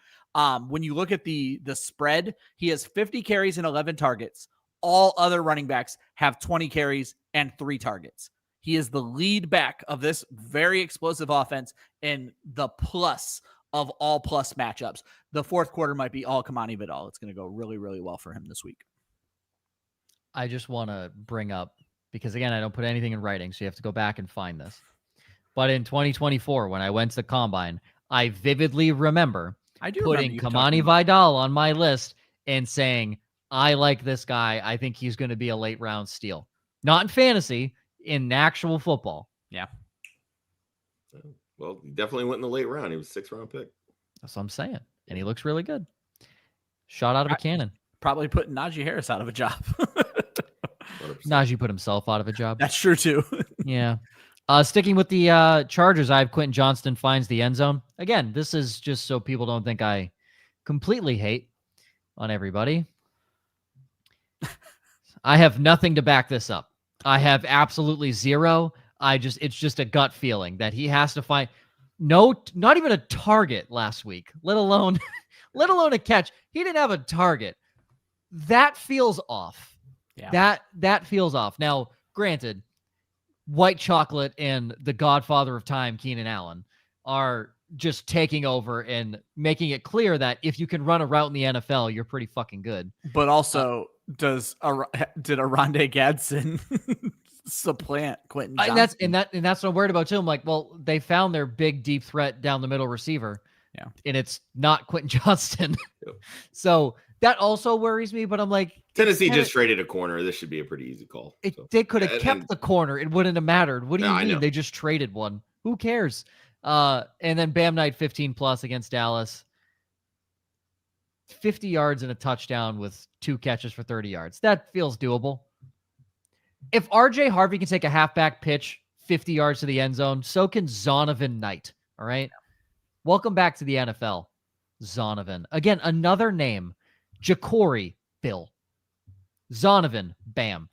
When you look at the spread, he has 50 carries and 11 targets. All other running backs have 20 carries and 3 targets. He is the lead back of this very explosive offense in the plus of all plus matchups. The fourth quarter might be all Kamani Vidal. It's going to go really, really well for him this week. I just want to bring up, because again, I don't put anything in writing, so you have to go back and find this. But in 2024, when I went to the Combine, I vividly remember putting Kamani Vidal on my list and saying, I like this guy. I think he's going to be a late round steal. Not in fantasy, in actual football. Yeah. Well, he definitely went in the late round. He was 6th round pick. That's what I'm saying. And he looks really good. Shot out of a cannon. Probably putting Najee Harris out of a job. 100%. Najee put himself out of a job. That's true too. Yeah. Sticking with the Chargers, I have Quentin Johnston finds the end zone. Again, this is just so people don't think I completely hate on everybody. I have nothing to back this up. I have absolutely zero. It's just a gut feeling that he has to find not even a target last week, let alone a catch. He didn't have a target. That feels off. Yeah. That feels off. Now, granted, White Chocolate and the Godfather of Time, Keenan Allen, are just taking over and making it clear that if you can run a route in the NFL, you're pretty fucking good. But also, did Arondé Gadsden supplant Quentin Johnston? And that's what I'm worried about too. I'm like, well, they found their big deep threat down the middle receiver. Yeah. And it's not Quentin Johnston. Yep. So that also worries me, but I'm like, Tennessee just traded a corner. This should be a pretty easy call. They could have kept the corner. It wouldn't have mattered. What do you mean? They They just traded one. Who cares? And then Bam Knight 15 plus against Dallas. 50 yards and a touchdown with 2 catches for 30 yards. That feels doable. If RJ Harvey can take a halfback pitch 50 yards to the end zone, so can Zonovan Knight. All right. Welcome back to the NFL. Zonovan. Again, another name. Ja'Cory, Bill. Zonovan, Bam.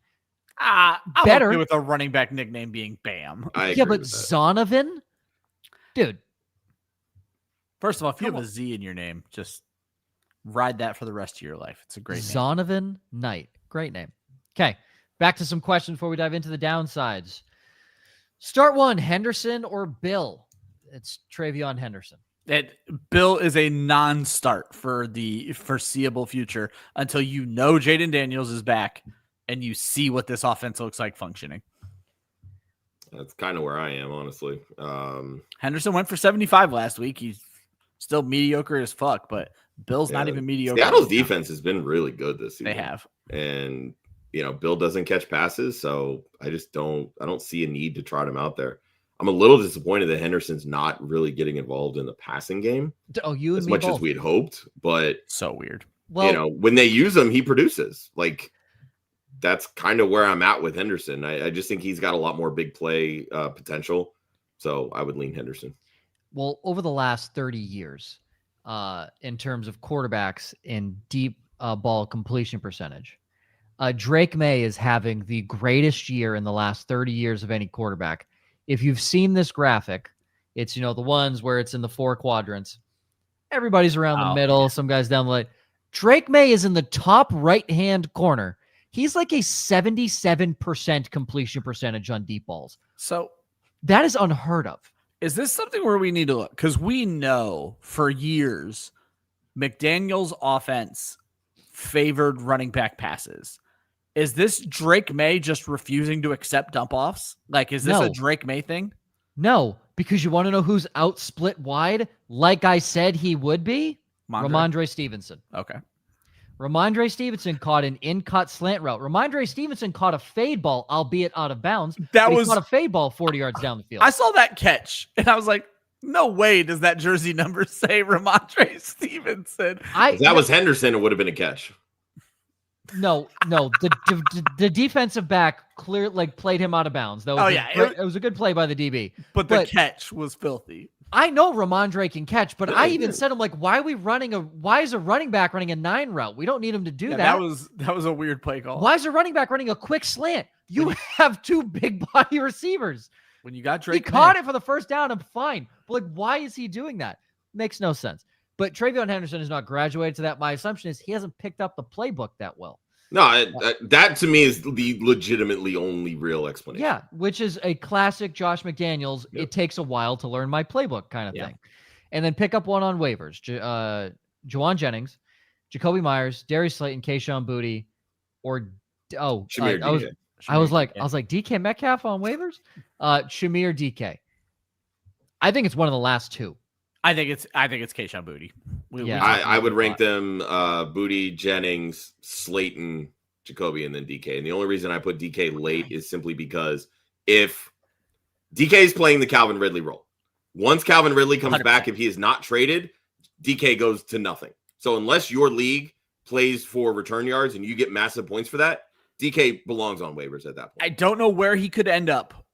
I'm better okay with a running back nickname being Bam. Yeah, but Zonovan? Dude. First of all, if you have a Z in your name, just ride that for the rest of your life. It's a great name. Zonovan Knight. Great name. Okay. Back to some questions before we dive into the downsides. Start 1, Henderson or Bill? It's Travion Henderson. Bill is a non-start for the foreseeable future until you know Jaden Daniels is back and you see what this offense looks like functioning. That's kind of where I am, honestly. Henderson went for 75 last week. He's still mediocre as fuck, but Bill's not even mediocre. Seattle's defense has been really good this season. They have. And, Bill doesn't catch passes, so I don't see a need to trot him out there. I'm a little disappointed that Henderson's not really getting involved in the passing game as much as we'd hoped, but so weird. Well, when they use him, he produces. Like, that's kind of where I'm at with Henderson. I just think he's got a lot more big play potential, so I would lean Henderson. Well, over the last 30 years, in terms of quarterbacks in deep ball completion percentage, Drake May is having the greatest year in the last 30 years of any quarterback. If you've seen this graphic, it's, the ones where it's in the 4 quadrants. Everybody's around the middle. Some guys down the line. Drake May is in the top right-hand corner. He's like a 77% completion percentage on deep balls. So that is unheard of. Is this something where we need to look? Because we know for years McDaniel's offense favored running back passes. Is this Drake May just refusing to accept dump-offs? Like, is this a Drake May thing? No, because you want to know who's out split wide? Like I said he would be? Ramondre Stevenson. Okay. Ramondre Stevenson caught an in-cut slant route. Ramondre Stevenson caught a fade ball, albeit out of bounds. He caught a fade ball 40 yards down the field. I saw that catch, and I was like, no way does that jersey number say Ramondre Stevenson. If that was Henderson, it would have been a catch. No. The defensive back played him out of bounds. It was a good play by the DB. But the catch was filthy. I know Ramondre can catch, but I even said, I'm like, why is a running back running a 9 route? We don't need him to do that. That was a weird play call. Why is a running back running a quick slant? You have 2 big body receivers. When you got Drake, he caught it for the first down. I'm fine. But why is he doing that? Makes no sense. But Travion Henderson has not graduated to that. My assumption is he hasn't picked up the playbook that well. No, that to me is the legitimately only real explanation. Yeah, which is a classic Josh McDaniels. Yep. It takes a while to learn my playbook kind of thing. And then pick up one on waivers. Juwan Jennings, Jacoby Myers, Darius Slayton, Kayshon Boutte, or I was like DK Metcalf on waivers? Shamir DK. I think it's one of the last 2. I think it's Kayshon Boutte. I would rank them Boutte, Jennings, Slayton, Jacoby, and then DK. And the only reason I put DK late is simply because if DK is playing the Calvin Ridley role, once Calvin Ridley comes 100%. Back, if he is not traded, DK goes to nothing. So unless your league plays for return yards and you get massive points for that, DK belongs on waivers at that point. I don't know where he could end up.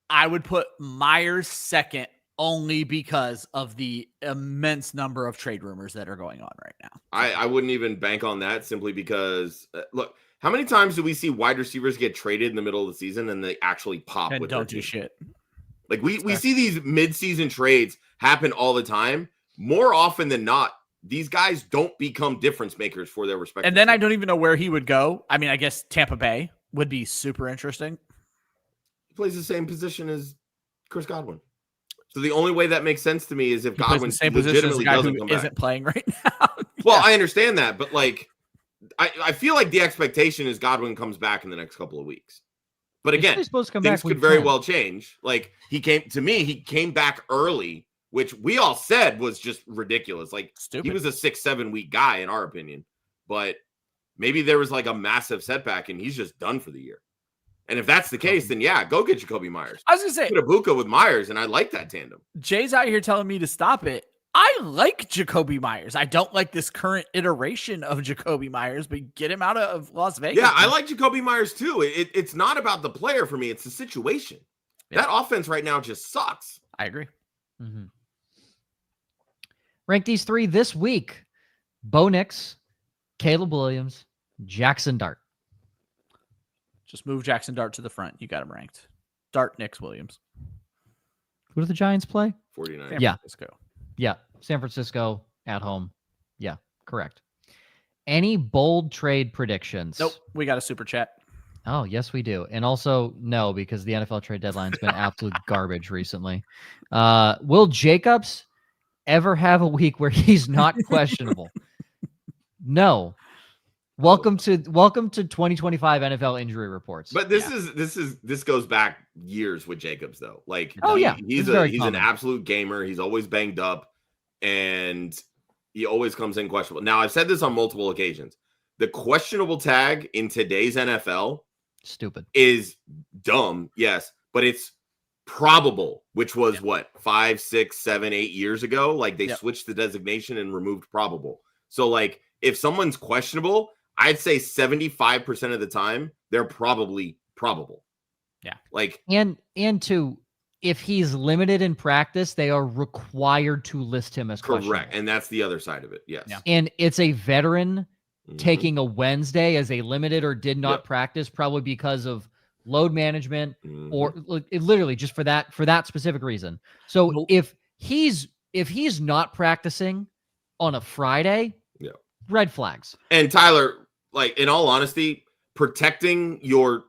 I would put Myers second only because of the immense number of trade rumors that are going on right now. I wouldn't even bank on that simply because, look, how many times do we see wide receivers get traded in the middle of the season and they actually pop and don't do shit? Like we see these mid-season trades happen all the time. More often than not, these guys don't become difference makers for their respective And then teams. I don't even know where he would go. I mean, I guess Tampa Bay would be super interesting. He plays the same position as Chris Godwin. So the only way that makes sense to me is if Godwin legitimately doesn't come back. Isn't playing right now. Well, I understand that, but I feel like the expectation is Godwin comes back in the next couple of weeks. But again, things could very well change. Like he came back early, which we all said was just ridiculous. Like stupid. He was a 6-7 week guy in our opinion, but maybe there was like a massive setback and he's just done for the year. And if that's the case, then go get Jacoby Myers. I was going to say. Put Ibuka with Myers, and I like that tandem. Jay's out here telling me to stop it. I like Jacoby Myers. I don't like this current iteration of Jacoby Myers, but get him out of Las Vegas. Yeah, I like Jacoby Myers too. It's not about the player for me. It's the situation. Yeah. That offense right now just sucks. I agree. Mm-hmm. Rank these 3 this week. Bo Nix, Caleb Williams, Jackson Dart. Just move Jackson Dart to the front. You got him ranked. Dart, Nix, Williams. Who do the Giants play? 49. San Francisco. Yeah. San Francisco at home. Yeah, correct. Any bold trade predictions? Nope. We got a super chat. Oh, yes, we do. And also, no, because the NFL trade deadline's been absolute garbage recently. Will Jacobs ever have a week where he's not questionable? No. Welcome to 2025 NFL injury reports. But this goes back years with Jacobs though. Like he's an absolute gamer. He's always banged up and he always comes in questionable. Now I've said this on multiple occasions. The questionable tag in today's NFL stupid is dumb, yes, but it's probable, which was 5, 6, 7, 8 years ago. Like they switched the designation and removed probable. So like if someone's questionable, I'd say 75% of the time they're probably probable. Yeah. Like and if he's limited in practice, they are required to list him as correct. And that's the other side of it. Yes. Yeah. And it's a veteran taking a Wednesday as a limited or did not practice, probably because of load management or literally just for that specific reason. So if he's not practicing on a Friday, red flags. And Tyler, like in all honesty, protecting your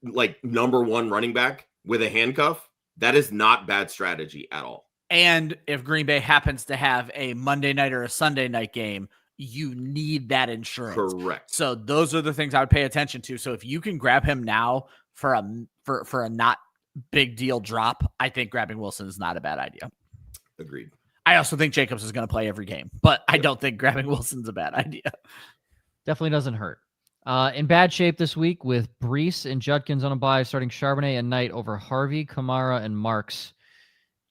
like number one running back with a handcuff, that is not bad strategy at all. And if Green Bay happens to have a Monday night or a Sunday night game, you need that insurance. Correct. So those are the things I would pay attention to. So if you can grab him now for a not big deal drop, I think grabbing Wilson is not a bad idea. Agreed. I also think Jacobs is going to play every game, but I don't think grabbing Wilson's a bad idea. Definitely doesn't hurt. In bad shape this week with Brees and Judkins on a bye, starting Charbonnet and Knight over Harvey, Kamara, and Marks.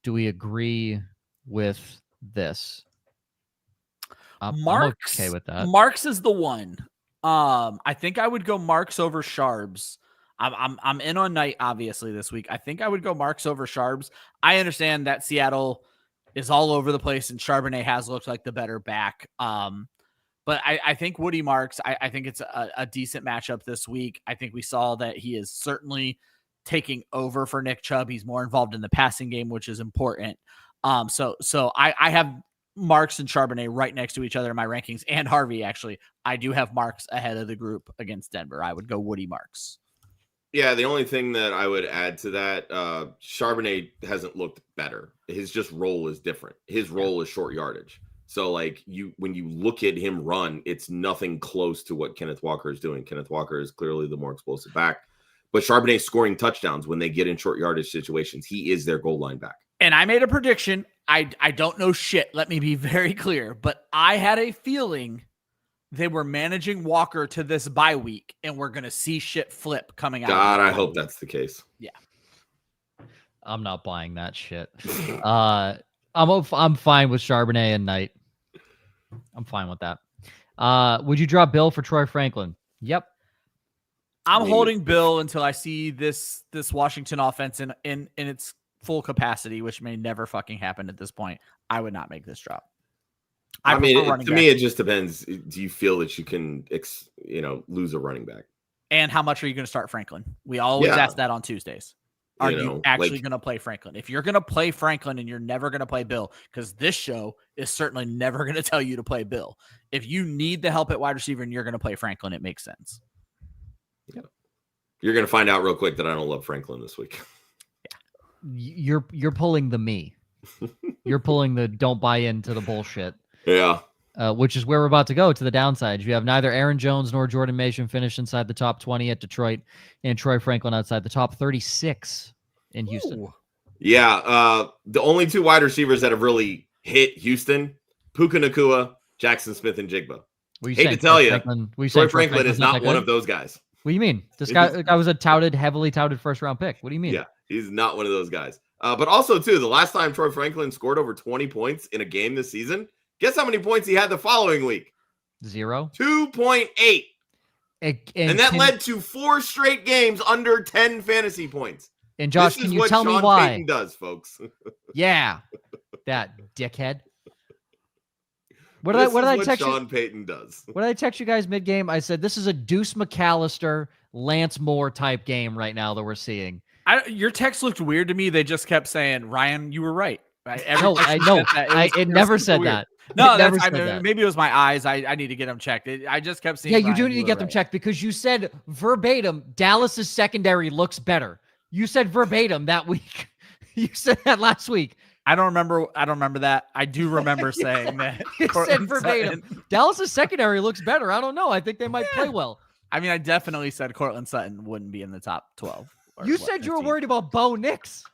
Do we agree with this? I'm okay with that. Marks is the one. I think I would go Marks over Sharbs. I'm in on Knight obviously this week. I think I would go Marks over Sharbs. I understand that Seattle is all over the place and Charbonnet has looked like the better back. But I think Woody Marks, I think it's a decent matchup this week. I think we saw that he is certainly taking over for Nick Chubb. He's more involved in the passing game, which is important. So I have Marks and Charbonnet right next to each other in my rankings, and Harvey, actually. I do have Marks ahead of the group against Denver. I would go Woody Marks. Yeah, the only thing that I would add to that, Charbonnet hasn't looked better. His just role is different. His role is short yardage. So, like, when you look at him run, it's nothing close to what Kenneth Walker is doing. Kenneth Walker is clearly the more explosive back. But Charbonnet scoring touchdowns when they get in short yardage situations. He is their goal line back. And I made a prediction. I don't know shit. Let me be very clear. But I had a feeling they were managing Walker to this bye week, and we're going to see shit flip coming out. God, I hope that's the case. Yeah. I'm not buying that shit. I'm fine with Charbonnet and Knight. I'm fine with that. Would you drop Bill for Troy Franklin? Yep. I'm holding Bill until I see this Washington offense in its full capacity, which may never fucking happen at this point. I would not make this drop. I mean, to me, it just depends. Do you feel that you can, lose a running back? And how much are you going to start Franklin? We always ask that on Tuesdays. Are you actually going to play Franklin? If you're going to play Franklin and you're never going to play Bill, because this show is certainly never going to tell you to play Bill. If you need the help at wide receiver and you're going to play Franklin, it makes sense. Yeah. You're going to find out real quick that I don't love Franklin this week. Yeah. You're pulling the me. You're pulling the don't buy into the bullshit. Yeah. Which is where we're about to go, to the downside. You have neither Aaron Jones nor Jordan Mason finish inside the top 20 at Detroit, and Troy Franklin outside the top 36 in Houston. Ooh. Yeah. The only two wide receivers that have really hit Houston, Puka Nacua, Jackson Smith, and Jigba. Hate to tell you, Troy Franklin is not one of those guys. What do you mean? This guy was a heavily touted first-round pick. What do you mean? Yeah, he's not one of those guys. But also, too, the last time Troy Franklin scored over 20 points in a game this season, guess how many points he had the following week? 0. 2.8. And that led to 4 straight games under 10 fantasy points. And Josh, can you tell me why? Sean Payton does, folks. Yeah, that dickhead. What did I text you? Sean Payton does. What did I text you guys mid-game? I said this is a Deuce McAllister, Lance Moore type game right now that we're seeing. Your text looked weird to me. They just kept saying, "Ryan, you were right." I know. It never said that. No, maybe it was my eyes. I need to get them checked. I just kept seeing. Yeah, you do need to get them checked because you said verbatim Dallas's secondary looks better. You said verbatim that week. You said that last week. I don't remember that. I do remember saying that. You said verbatim. Dallas's secondary looks better. I don't know. I think they might play well. I mean, I definitely said Cortland Sutton wouldn't be in the top 12. You said you were worried about Bo Nix.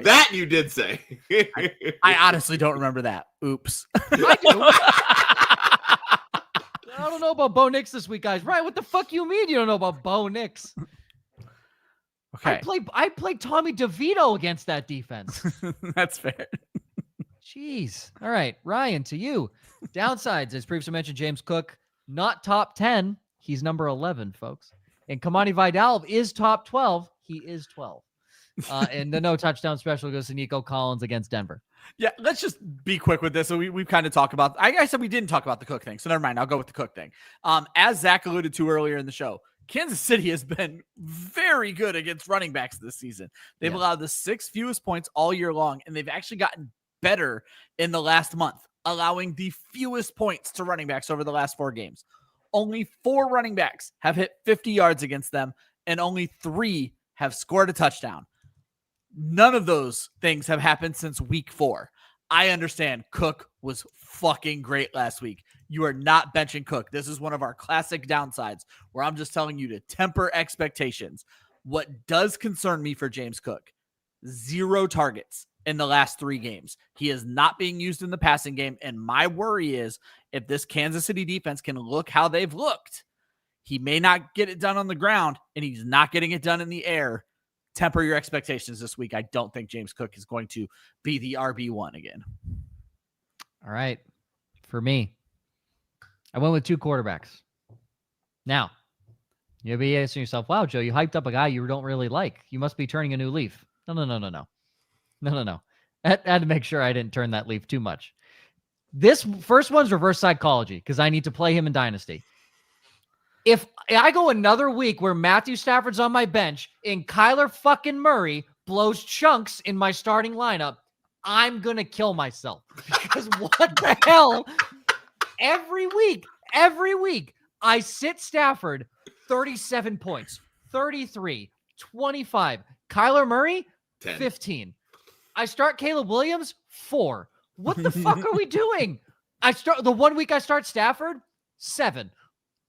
That you did say. I honestly don't remember that. Oops. I do. I don't know about Bo Nix this week, guys. Right? What the fuck you mean you don't know about Bo Nix? Okay. I played Tommy DeVito against that defense. That's fair. Jeez. All right, Ryan, to you. Downsides, as previously mentioned, James Cook, not top 10. He's number 11, folks. And Kamani Vidal is top 12. He is 12. And the no touchdown special goes to Nico Collins against Denver. Yeah, let's just be quick with this. So we've kind of talked about, I said we didn't talk about the Cook thing. So never mind. I'll go with the Cook thing. As Zach alluded to earlier in the show, Kansas City has been very good against running backs this season. They've allowed the 6th fewest points all year long, and they've actually gotten better in the last month, allowing the fewest points to running backs over the last 4 games. Only 4 running backs have hit 50 yards against them, and only 3 have scored a touchdown. None of those things have happened since week 4. I understand Cook was fucking great last week. You are not benching Cook. This is one of our classic downsides where I'm just telling you to temper expectations. What does concern me for James Cook? 0 targets in the last 3 games. He is not being used in the passing game. And my worry is if this Kansas City defense can look how they've looked, he may not get it done on the ground, and he's not getting it done in the air. Temper your expectations this week. I don't think James Cook is going to be the RB1 again. All right. For me, I went with 2 quarterbacks. Now, you'll be asking yourself, wow, Joe, you hyped up a guy you don't really like. You must be turning a new leaf. No. I had to make sure I didn't turn that leaf too much. This first one's reverse psychology because I need to play him in Dynasty. If I go another week where Matthew Stafford's on my bench and Kyler fucking Murray blows chunks in my starting lineup, I'm going to kill myself. Because what the hell? Every week, I sit Stafford 37 points, 33, 25. Kyler Murray, 10. 15. I start Caleb Williams, 4. What the fuck are we doing? The 1 week I start Stafford, 7.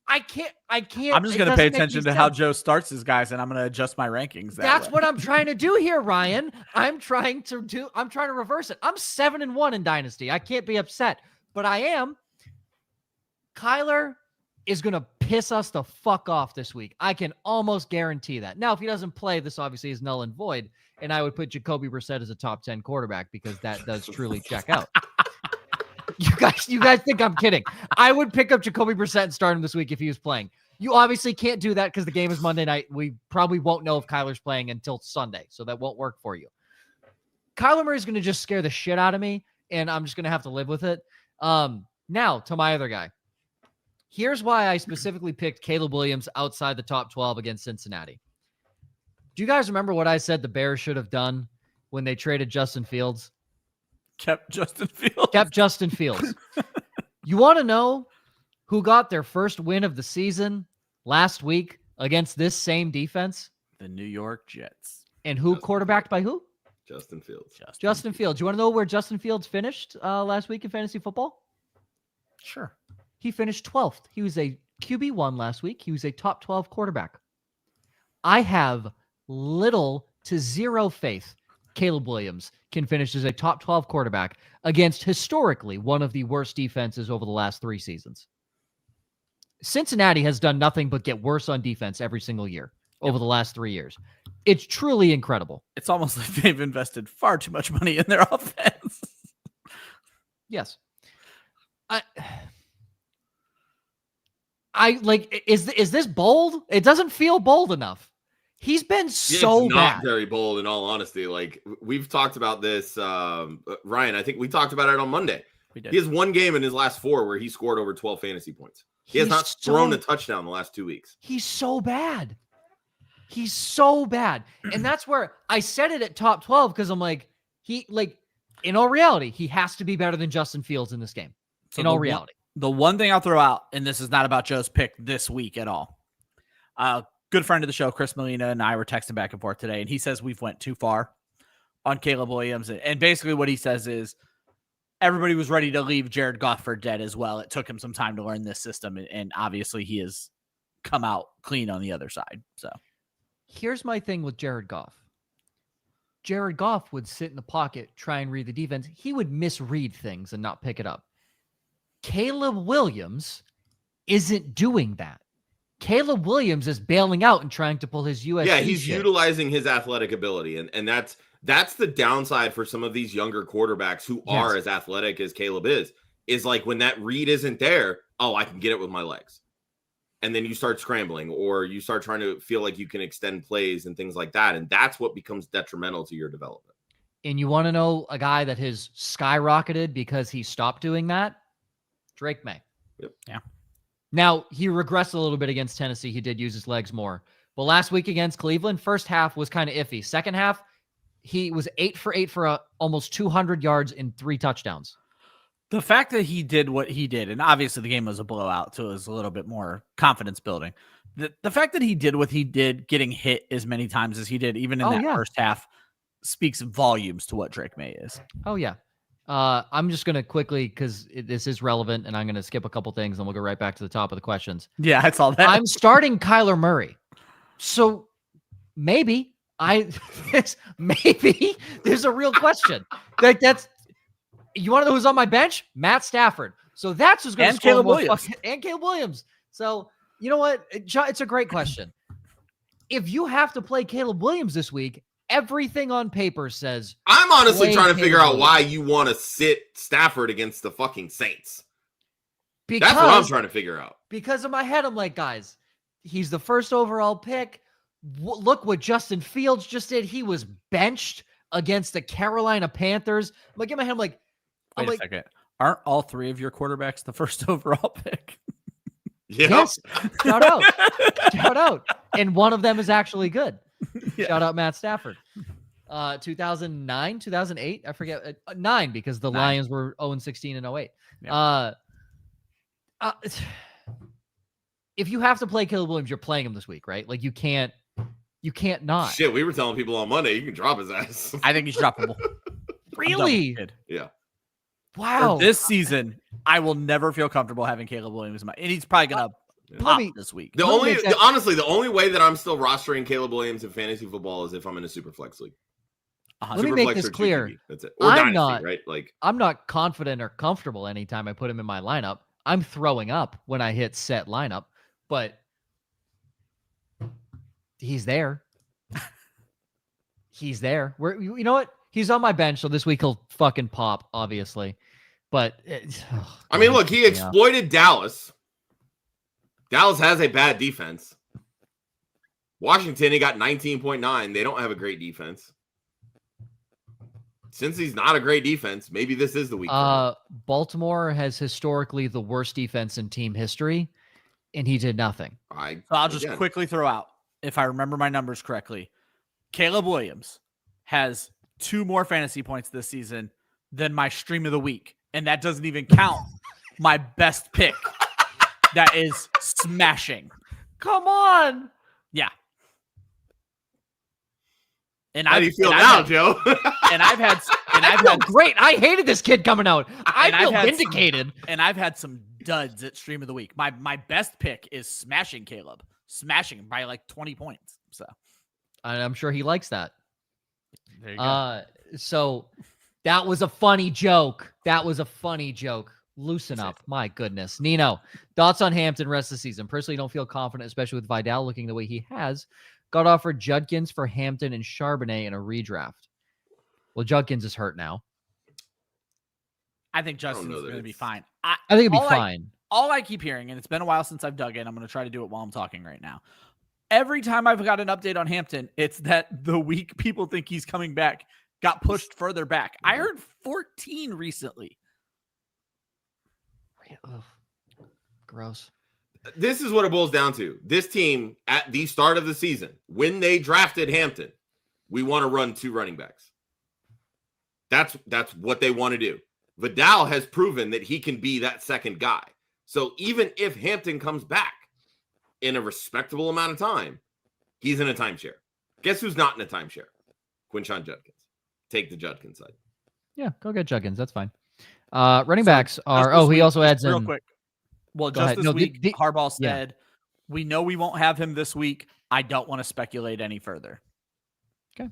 I can't. I'm just going to pay attention to how Joe starts his guys, and I'm going to adjust my rankings. That's what I'm trying to do here, Ryan. I'm trying to reverse it. I'm 7-1 in Dynasty. I can't be upset, but I am. Kyler is going to piss us the fuck off this week. I can almost guarantee that. Now, if he doesn't play, this obviously is null and void, and I would put Jacoby Brissett as a top 10 quarterback because that does truly check out. You guys think I'm kidding. I would pick up Jacoby Brissett and start him this week if he was playing. You obviously can't do that because the game is Monday night. We probably won't know if Kyler's playing until Sunday, so that won't work for you. Kyler Murray is going to just scare the shit out of me, and I'm just going to have to live with it. Now, to my other guy. Here's why I specifically picked Caleb Williams outside the top 12 against Cincinnati. Do you guys remember what I said the Bears should have done when they traded Justin Fields? Kept Justin Fields. You want to know who got their first win of the season last week against this same defense? The New York Jets. And who quarterbacked by who? Justin Fields. Justin Fields. You want to know where Justin Fields finished last week in fantasy football? Sure. He finished 12th. He was a QB1 last week. He was a top 12 quarterback. I have little to zero faith Caleb Williams can finish as a top 12 quarterback against historically one of the worst defenses over the last 3 seasons. Cincinnati has done nothing but get worse on defense every single year over the last 3 years. It's truly incredible. It's almost like they've invested far too much money in their offense. Yes. I like, is this bold? It doesn't feel bold enough. He's been so it's bad. Not very bold, in all honesty. Like, we've talked about this, Ryan. I think we talked about it on Monday. We did. He has 1 game in his last 4 where he scored over 12 fantasy points. He has not thrown a touchdown the last 2 weeks. He's so bad. And that's where I said it at top 12 because I'm like, in all reality, he has to be better than Justin Fields in this game. So in all reality. The one thing I'll throw out, and this is not about Joe's pick this week at all. Good friend of the show, Chris Molina, and I were texting back and forth today, and he says we've went too far on Caleb Williams. And basically what he says is everybody was ready to leave Jared Goff for dead as well. It took him some time to learn this system, and obviously he has come out clean on the other side. So here's my thing with Jared Goff. Jared Goff would sit in the pocket, try and read the defense. He would misread things and not pick it up. Caleb Williams isn't doing that. Caleb Williams is bailing out and trying to pull his USC. Yeah, he's shit. utilizing his athletic ability, and that's the downside for some of these younger quarterbacks who are as athletic as Caleb is like when that read isn't there, oh, I can get it with my legs. And then you start scrambling or you start trying to feel like you can extend plays and things like that, and that's what becomes detrimental to your development. And you want to know a guy that has skyrocketed because he stopped doing that? Drake May. Yep. Yeah. Now, he regressed a little bit against Tennessee. He did use his legs more. But last week against Cleveland, first half was kind of iffy. Second half, he was 8 for 8 for almost 200 yards and 3 touchdowns. The fact that he did what he did, and obviously the game was a blowout, so it was a little bit more confidence building. The fact that he did what he did, getting hit as many times as he did, even in first half, speaks volumes to what Drake May is. Oh, yeah. I'm just going to quickly, because this is relevant, and I'm going to skip a couple things, and we'll go right back to the top of the questions. Yeah, I saw that. I'm starting Kyler Murray. So maybe Maybe there's a real question. Like you want to know who's on my bench? Matt Stafford. So that's who's going to score Caleb more Williams. and Caleb Williams. So you know what? It's a great question. If you have to play Caleb Williams this week, everything on paper says I'm honestly trying to Caleb figure out Williams. why you want to sit Stafford against the fucking Saints. Because, That's what I'm trying to figure out. Because in my head, I'm like, guys, he's the first overall pick. Look what Justin Fields just did. He was benched against the Carolina Panthers. I'm like, in my head, Wait a second. Aren't all three of your quarterbacks the first overall pick? Yeah. Yes. Shout out. Shout out. And one of them is actually good. Yeah. Shout out Matt Stafford. 2009, 2008, I forget. 9 because the Lions were 0-16 and 08. Yeah. If you have to play Caleb Williams, you're playing him this week, right? Like you can't not. Shit, we were telling people on Monday you can drop his ass. I think he's droppable. Really? Yeah. Wow. For this season, I will never feel comfortable having Caleb Williams in my, and he's probably gonna pop this week. Honestly, the only way that I'm still rostering Caleb Williams in fantasy football is if I'm in a super flex league. Let me make this clear. That's it. Or I'm dynasty, not right? Like I'm not confident or comfortable anytime I put him in my lineup. I'm throwing up when I hit set lineup, but he's there. He's there. You know what? He's on my bench, so this week he'll fucking pop, obviously. But I mean, look, he exploited Dallas. Dallas has a bad defense. Washington, he got 19.9. They don't have a great defense. Since he's not a great defense, maybe this is the week. Baltimore has historically the worst defense in team history, and he did nothing. I'll just quickly throw out, if I remember my numbers correctly, Caleb Williams has 2 more fantasy points this season than my stream of the week. And that doesn't even count my best pick. That is smashing. Come on. Yeah. And how do you feel now, Joe? I feel great. I hated this kid coming out. I feel vindicated. And I've had some duds at stream of the week. My best pick is smashing Caleb. Smashing him by like 20 points. So I'm sure he likes that. There you go. So that was a funny joke. Loosen up. My goodness. Nino, thoughts on Hampton rest of the season? Personally, don't feel confident, especially with Vidal looking the way he has. Got offered Judkins for Hampton and Charbonnet in a redraft. Well, Judkins is hurt now. I think Justin's going to be fine. I think it'll be fine. All I keep hearing, and it's been a while since I've dug in, I'm going to try to do it while I'm talking right now. Every time I've got an update on Hampton, it's that the week people think he's coming back got pushed further back. I heard 14 recently. Ugh. Gross. This is what it boils down to. This team, at the start of the season, when they drafted Hampton, we want to run 2 running backs. That's what they want to do. Vidal has proven that he can be that second guy. So even if Hampton comes back in a respectable amount of time, he's in a timeshare. Guess who's not in a timeshare? Quinshon Judkins. Take the Judkins side. Yeah, go get Judkins. That's fine. Running backs are... Oh, he also adds real in... quick. Well, Go just ahead. this No, week, Harbaugh said, we know we won't have him this week. I don't want to speculate any further. Okay.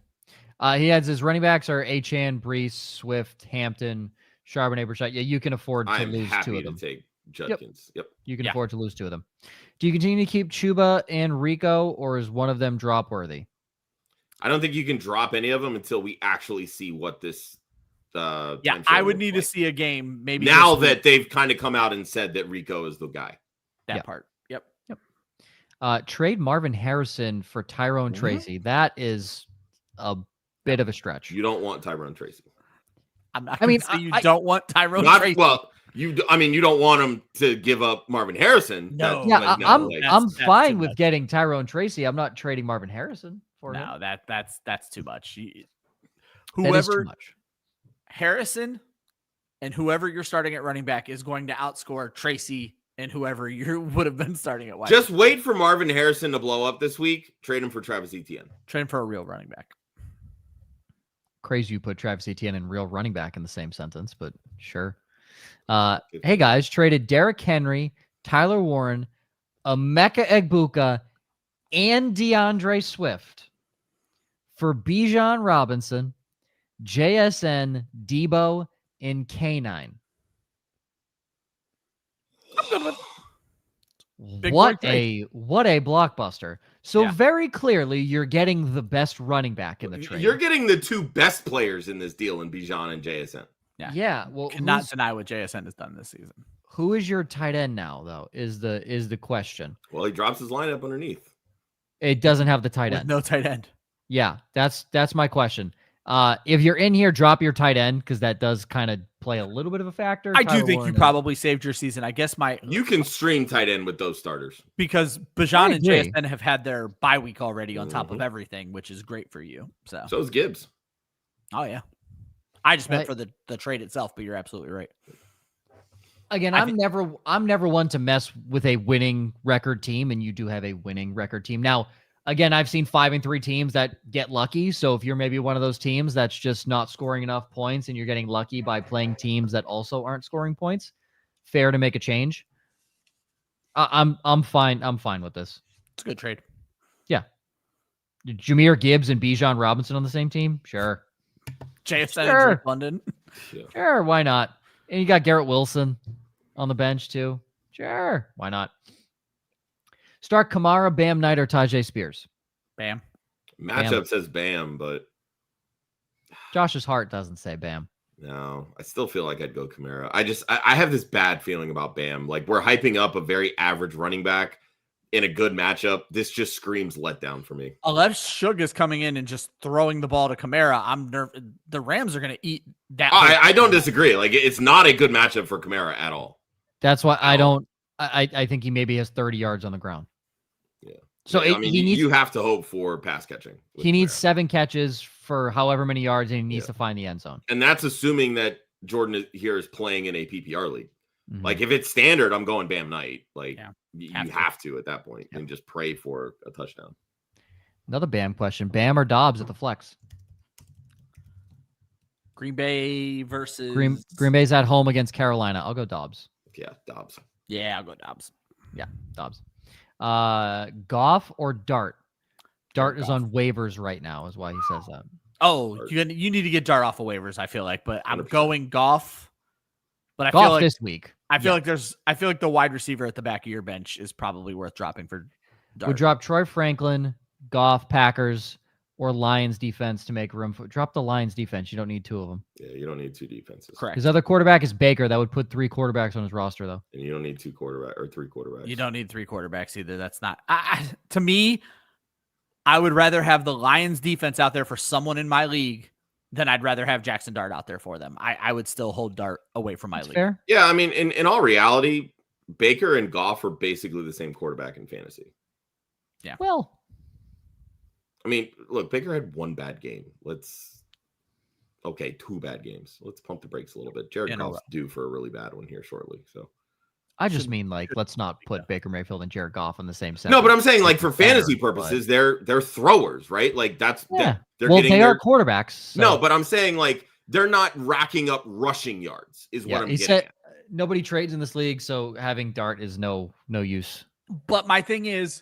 He adds his running backs are Achane, Brees, Swift, Hampton, Charbonnet, Brashad. Yeah, you can afford to lose 2 of them. Take Judkins. Yep. You can afford to lose 2 of them. Do you continue to keep Chuba and Rico, or is one of them drop worthy? I don't think you can drop any of them until we actually see what this. I would need to see a game. Maybe now that they've kind of come out and said that Rico is the guy. That part. Yep. Trade Marvin Harrison for Tyrone Tracy. That is a bit of a stretch. You don't want Tyrone Tracy. You don't want Tyrone Tracy. Well, you don't want him to give up Marvin Harrison. No. I'm fine with getting Tyrone Tracy. I'm not trading Marvin Harrison for him. No, that's too much. That is too much. Harrison and whoever you're starting at running back is going to outscore Tracy and whoever you would have been starting at wide. Just wait for Marvin Harrison to blow up this week. Trade him for Travis Etienne. Trade him for a real running back. Crazy you put Travis Etienne and real running back in the same sentence, but sure. Hey guys, traded Derrick Henry, Tyler Warren, Emeka Egbuka, and DeAndre Swift for Bijan Robinson, JSN, Debo, and K9. I'm good with Big What boy a blockbuster. So very clearly you're getting the best running back in the trade. You're getting the two best players in this deal in Bijan and JSN. Yeah. Well, cannot deny what JSN has done this season. Who is your tight end now, though, is the question. Well, he drops his lineup underneath. It doesn't have the tight With end. no tight end. Yeah, that's my question. If you're in here, drop your tight end, because that does kind of play a little bit of a factor. I do think you probably saved your season. I guess you can stream tight end with those starters because Bijan and JSN have had their bye week already on top of everything, which is great for you. So is Gibbs. Oh yeah, I just meant for the trade itself, but you're absolutely right. Again, I'm never one to mess with a winning record team, and you do have a winning record team. Now, again, I've seen 5-3 teams that get lucky. So if you're maybe one of those teams that's just not scoring enough points and you're getting lucky by playing teams that also aren't scoring points, fair to make a change. I'm fine. I'm fine with this. It's a good trade. Yeah. Jahmyr Gibbs and Bijan Robinson on the same team? Sure. JSN and Drake London? Sure, why not? And you got Garrett Wilson on the bench too. Sure, why not? Start Kamara, Bam Knight, or Tajay Spears. Bam. Matchup says Bam, but Josh's heart doesn't say Bam. No, I still feel like I'd go Kamara. I have this bad feeling about Bam. Like, we're hyping up a very average running back in a good matchup. This just screams letdown for me. Unless Suge is coming in and just throwing the ball to Kamara, I'm nervous. The Rams are going to eat that. I don't disagree. Like, it's not a good matchup for Kamara at all. That's why I think he maybe has 30 yards on the ground. Yeah. So you have to hope for pass catching. He needs 7 catches for however many yards, and he needs to find the end zone. And that's assuming that Jordan here is playing in a PPR league. Mm-hmm. Like, if it's standard, I'm going Bam Knight. Like, you have have to at that point and just pray for a touchdown. Another Bam question. Bam or Dobbs at the flex? Green Bay versus... Green Bay's at home against Carolina. I'll go Dobbs. Yeah, Dobbs. Yeah, I'll go Dobbs. Yeah, Dobbs. Goff or Dart? Dart is on waivers right now, is why he says that. Oh, you need to get Dart off of waivers, I feel like. But I'm 100%. Going Goff. But I Goff feel like this week. I feel like the wide receiver at the back of your bench is probably worth dropping for Dart. Would drop Troy Franklin, Goff, Packers, or Lions defense to make room for. Drop the Lions defense. You don't need 2 of them. Yeah, you don't need 2 defenses. Correct. His other quarterback is Baker. That would put 3 quarterbacks on his roster, though. And you don't need 3 quarterbacks. You don't need 3 quarterbacks either. That's not to me. I would rather have the Lions defense out there for someone in my league than I'd rather have Jackson Dart out there for them. I would still hold Dart away from my league. Fair. Yeah, I mean, in all reality, Baker and Goff are basically the same quarterback in fantasy. Yeah. Well, I mean, look, Baker had 1 bad game. 2 bad games. Let's pump the brakes a little bit. Jared Goff's due for a really bad one here shortly. So I just mean, like, let's not put Baker Mayfield and Jared Goff in the same set. No, but I'm saying, like, for fantasy purposes, they're throwers, right? Like, that's they are quarterbacks. So. No, but I'm saying, like, they're not racking up rushing yards. Is what I'm getting at. Nobody trades in this league, so having Dart is no use. But my thing is,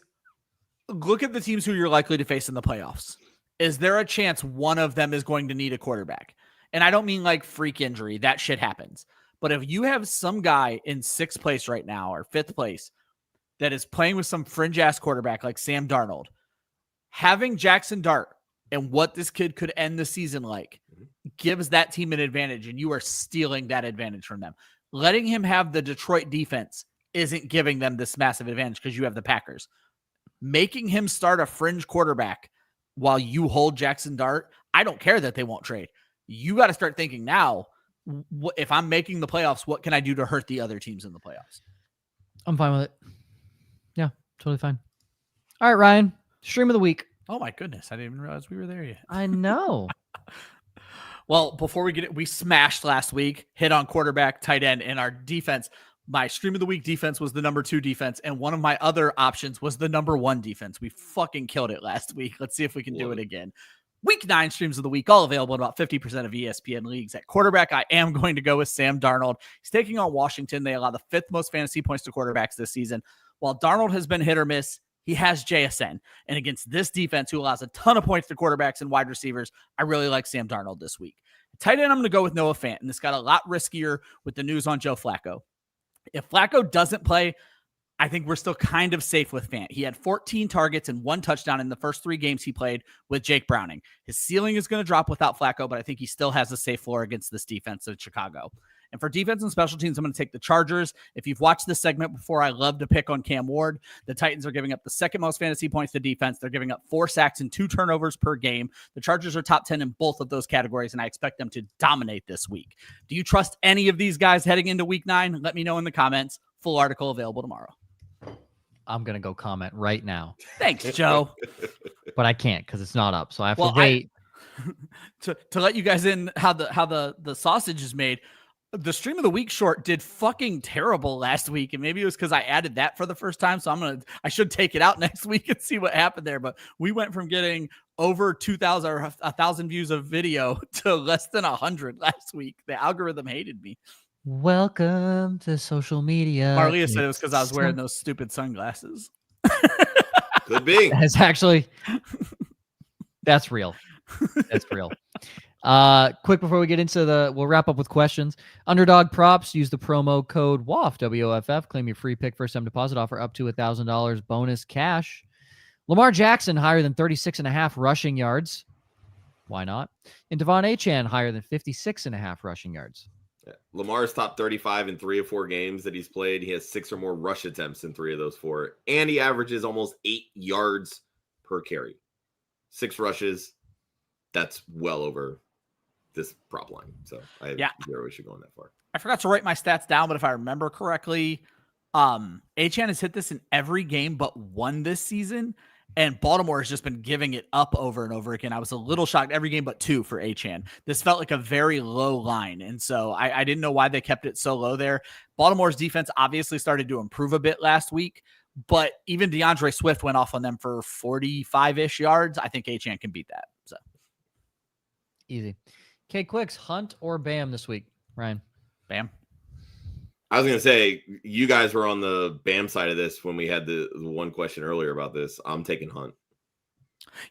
look at the teams who you're likely to face in the playoffs. Is there a chance one of them is going to need a quarterback? And I don't mean like freak injury. That shit happens. But if you have some guy in 6th place right now or 5th place that is playing with some fringe-ass quarterback like Sam Darnold, having Jackson Dart and what this kid could end the season like gives that team an advantage, and you are stealing that advantage from them. Letting him have the Detroit defense isn't giving them this massive advantage because you have the Packers. Making him start a fringe quarterback while you hold Jackson Dart, I don't care that they won't trade. You got to start thinking now, if I'm making the playoffs, what can I do to hurt the other teams in the playoffs? I'm fine with it. Yeah, totally fine. All right, Ryan, stream of the week. Oh my goodness. I didn't even realize we were there yet. I know. Well, before we get it, we smashed last week, hit on quarterback, tight end, and our defense. My stream of the week defense was the number 2 defense, and one of my other options was the number 1 defense. We fucking killed it last week. Let's see if we can do it again. Week 9 streams of the week, all available in about 50% of ESPN leagues. At quarterback, I am going to go with Sam Darnold. He's taking on Washington. They allow the 5th most fantasy points to quarterbacks this season. While Darnold has been hit or miss, he has JSN. And against this defense, who allows a ton of points to quarterbacks and wide receivers, I really like Sam Darnold this week. Tight end, I'm going to go with Noah Fant, and this got a lot riskier with the news on Joe Flacco. If Flacco doesn't play, I think we're still kind of safe with Fant. He had 14 targets and 1 touchdown in the first 3 games he played with Jake Browning. His ceiling is going to drop without Flacco, but I think he still has a safe floor against this defense of Chicago. And for defense and special teams, I'm going to take the Chargers. If you've watched this segment before, I love to pick on Cam Ward. The Titans are giving up the second most fantasy points to defense. They're giving up 4 sacks and 2 turnovers per game. The Chargers are top 10 in both of those categories, and I expect them to dominate this week. Do you trust any of these guys heading into week 9? Let me know in the comments. Full article available tomorrow. I'm going to go comment right now. Thanks, Joe. But I can't because it's not up. So I have to wait. To let you guys in how the sausage is made. The stream of the week short did fucking terrible last week, and maybe it was because I added that for the first time. So I should take it out next week and see what happened there. But we went from getting over 2,000 or 1,000 views of video to less than 100 last week. The algorithm hated me. Welcome to social media. Marlia said it was because I was wearing those stupid sunglasses. Could be. That's actually, that's real. That's real. Quick before we get into we'll wrap up with questions. Underdog props, use the promo code WOFF, WOFF, claim your free pick first time deposit offer up to $1,000 bonus cash. Lamar Jackson higher than 36.5 rushing yards. Why not? And Devon Achane higher than 56.5 rushing yards. Yeah. Lamar's top 35 in 3 of 4 games that he's played. He has 6 or more rush attempts in 3 of those 4. And he averages almost 8 yards per carry. 6 rushes. That's well over this prop line. So I have zero issue going that far. I forgot to write my stats down, but if I remember correctly, Achane has hit this in every game but 1 this season. And Baltimore has just been giving it up over and over again. I was a little shocked. Every game but 2 for Achane. This felt like a very low line. And so I didn't know why they kept it so low there. Baltimore's defense obviously started to improve a bit last week, but even DeAndre Swift went off on them for 45-ish yards. I think Achane can beat that. So easy. Okay, Quicks, Hunt or Bam this week? Ryan. Bam. I was going to say, you guys were on the Bam side of this when we had the one question earlier about this. I'm taking Hunt.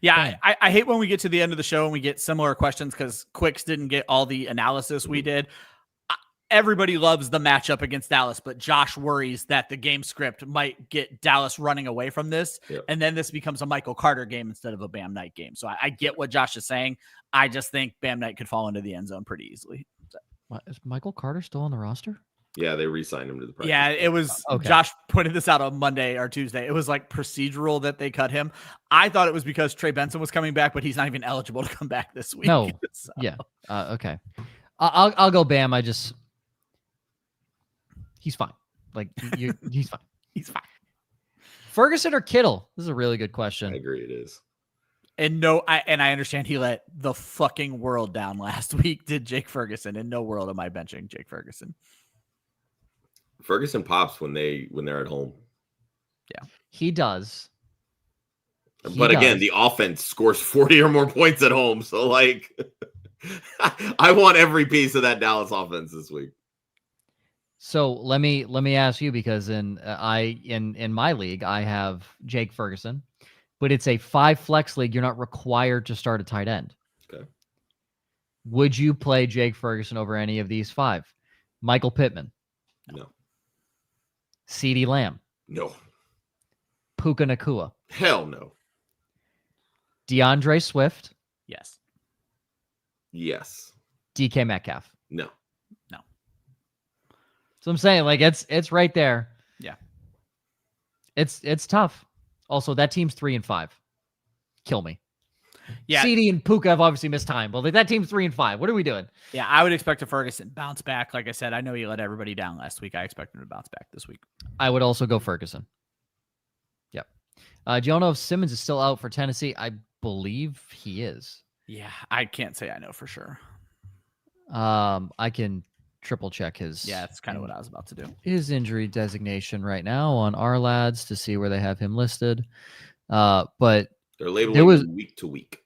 Yeah, I hate when we get to the end of the show and we get similar questions because Quicks didn't get all the analysis we did. Everybody loves the matchup against Dallas, but Josh worries that the game script might get Dallas running away from this, and then this becomes a Michael Carter game instead of a Bam Knight game. So I get what Josh is saying. I just think Bam Knight could fall into the end zone pretty easily. So. What, is Michael Carter still on the roster? Yeah, they re-signed him to the practice. Yeah, it was Josh pointed this out on Monday or Tuesday. It was like procedural that they cut him. I thought it was because Trey Benson was coming back, but he's not even eligible to come back this week. No. So. Yeah. Okay. I'll go Bam. He's fine. Like he's fine. He's fine. Ferguson or Kittle? This is a really good question. I agree. It is. And I understand he let the fucking world down last week, did Jake Ferguson. In no world am I benching Jake Ferguson. Ferguson pops when they're at home. Yeah, he does. But again, the offense scores 40 or more points at home. So like, I want every piece of that Dallas offense this week. So let me ask you, because in my league I have Jake Ferguson, but it's a 5 flex league. You're not required to start a tight end. Okay. Would you play Jake Ferguson over any of these 5? Michael Pittman? No. CeeDee Lamb? No. Puka Nacua? Hell no. DeAndre Swift? Yes. Yes. DK Metcalf? No. So I'm saying, like, it's right there. Yeah. It's tough. Also, that team's 3-5. Kill me. Yeah. CD and Puka have obviously missed time. Well, that team's 3-5. What are we doing? Yeah, I would expect a Ferguson bounce back. Like I said, I know he let everybody down last week. I expect him to bounce back this week. I would also go Ferguson. Yep. Do you know if Simmons is still out for Tennessee? I believe he is. Yeah, I can't say I know for sure. I can triple check his. Yeah, that's kind of what I was about to do. His injury designation right now on our lads to see where they have him listed. But they're labeling week to week.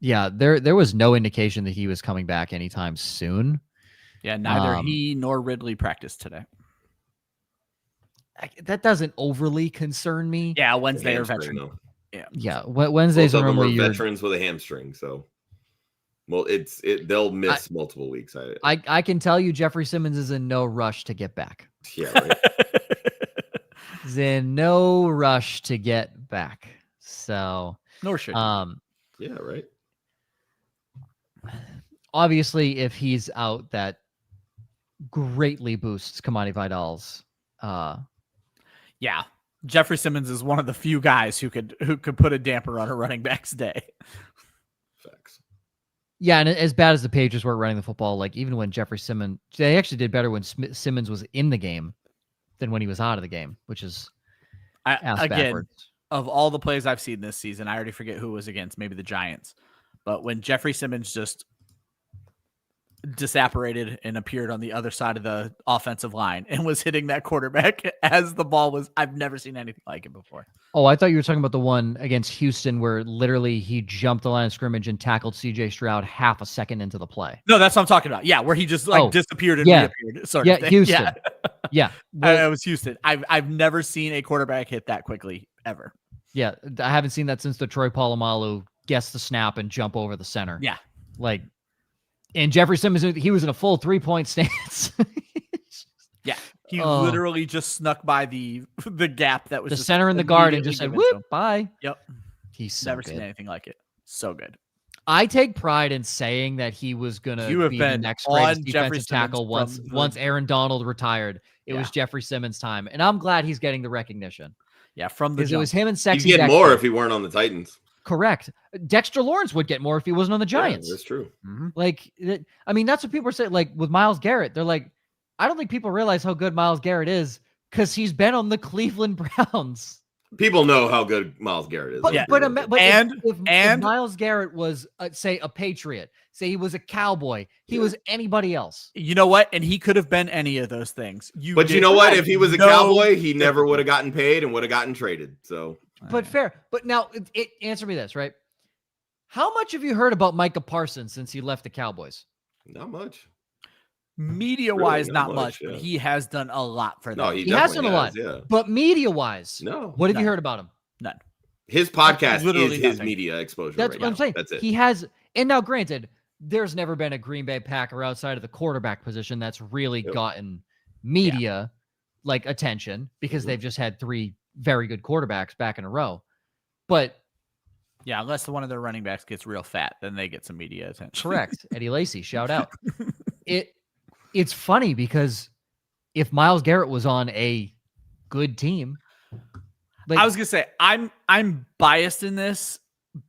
Yeah, there was no indication that he was coming back anytime soon. Yeah, neither he nor Ridley practiced today. that doesn't overly concern me. Yeah, Wednesday or Hamstring, veteran. though. Yeah. Wednesdays Both are of them normally are your veterans with a hamstring, so well, they'll miss multiple weeks. I can tell you Jeffrey Simmons is in no rush to get back. Yeah, right. He's in no rush to get back. So Nor should Yeah, right. obviously if he's out, that greatly boosts Kamani Vidal's yeah. Jeffrey Simmons is one of the few guys who could put a damper on a running back's day. Facts. Yeah, and as bad as the Patriots were running the football, like even when Jeffrey Simmons, they actually did better when Simmons was in the game than when he was out of the game, which is Again, backwards. Of all the plays I've seen this season, I already forget who it was against, maybe the Giants. But when Jeffrey Simmons just disapparated and appeared on the other side of the offensive line and was hitting that quarterback as the ball was, I've never seen anything like it before. Oh, I thought you were talking about the one against Houston where literally he jumped the line of scrimmage and tackled CJ Stroud half a second into the play. No, that's what I'm talking about. Yeah, where he just disappeared and reappeared. Sort of thing. Houston. Yeah. It was Houston. I've never seen a quarterback hit that quickly ever. Yeah, I haven't seen that since the Troy Polamalu guess the snap and jump over the center. Yeah. Like, and Jeffrey Simmons, he was in a full 3-point stance. Yeah. He literally just snuck by the gap that was the just center and the guard and just said, whoop, bye. Yep. He's so never good. seen anything like it. So good. I take pride in saying that he was going to be the next greatest defensive tackle once Aaron Donald retired. It was Jeffrey Simmons' time. And I'm glad he's getting the recognition. Yeah, from the Because it was him and Sexy He'd get Dexter. more if he weren't on the Titans. Correct. Dexter Lawrence would get more if he wasn't on the Giants. Yeah, that's true. Mm-hmm. Like, I mean, that's what people are saying. Like with Myles Garrett, they're like, I don't think people realize how good Myles Garrett is because he's been on the Cleveland Browns. People know how good Myles Garrett is. But if Myles Garrett was, say, a Patriot, say he was a Cowboy, he was anybody else. You know what? And he could have been any of those things. But you know what? If he was a Cowboy, he never would have gotten paid and would have gotten traded. So, but fair. But now, answer me this, right? How much have you heard about Micah Parsons since he left the Cowboys? Not much. Media-wise, really not much, but he has done a lot for them. No, he has done a lot. Yeah. But media-wise, no. What have you heard about him? None. His podcast Literally is his nothing. media exposure. That's right what I'm now. saying. That's it. He has, and now granted, there's never been a Green Bay Packer outside of the quarterback position that's really gotten media like attention because they've just had 3 very good quarterbacks back in a row. But yeah, unless one of their running backs gets real fat, then they get some media attention. correct. Eddie Lacy, shout out. It's funny because if Myles Garrett was on a good team, like, I was gonna say I'm biased in this,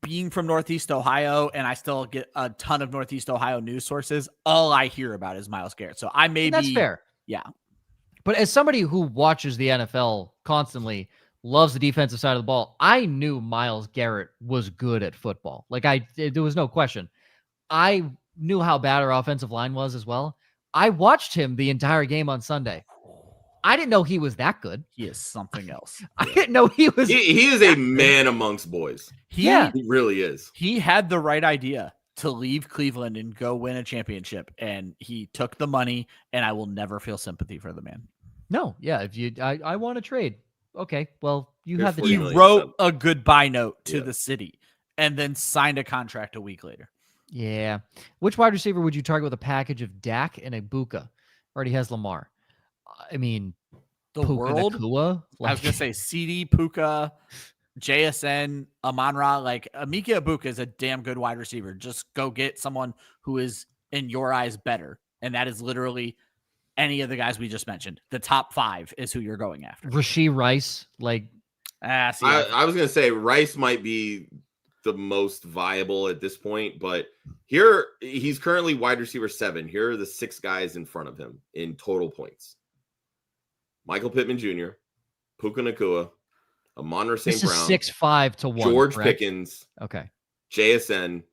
being from Northeast Ohio, and I still get a ton of Northeast Ohio news sources. All I hear about is Myles Garrett, so I may that's fair. Yeah, but as somebody who watches the NFL constantly, loves the defensive side of the ball, I knew Myles Garrett was good at football. Like there was no question. I knew how bad our offensive line was as well. I watched him the entire game on Sunday. I didn't know he was that good. he is something else. I didn't know he was. He is a man amongst boys. He really is. He had the right idea to leave Cleveland and go win a championship, and he took the money, and I will never feel sympathy for the man. No, yeah. If I want to trade. Okay, well, you have the He chance. wrote a goodbye note to the city and then signed a contract a week later. Yeah. Which wide receiver would you target with a package of Dak and Ibuka? Already has Lamar. I mean, The Puka world. Nacua? I was gonna say CD, Puka, JSN, Amon-Ra. Like Amika Ibuka is a damn good wide receiver. Just go get someone who is in your eyes better, and that is literally any of the guys we just mentioned. The top 5 is who you're going after. Rashee Rice, like I was gonna say Rice might be the most viable at this point, but here he's currently wide receiver 7. Here are the 6 guys in front of him in total points: Michael Pittman Jr., Puka Nacua, Amon-Ra St. this is Brown, 6-5 to 1. George correct? Pickens, Okay. JSN,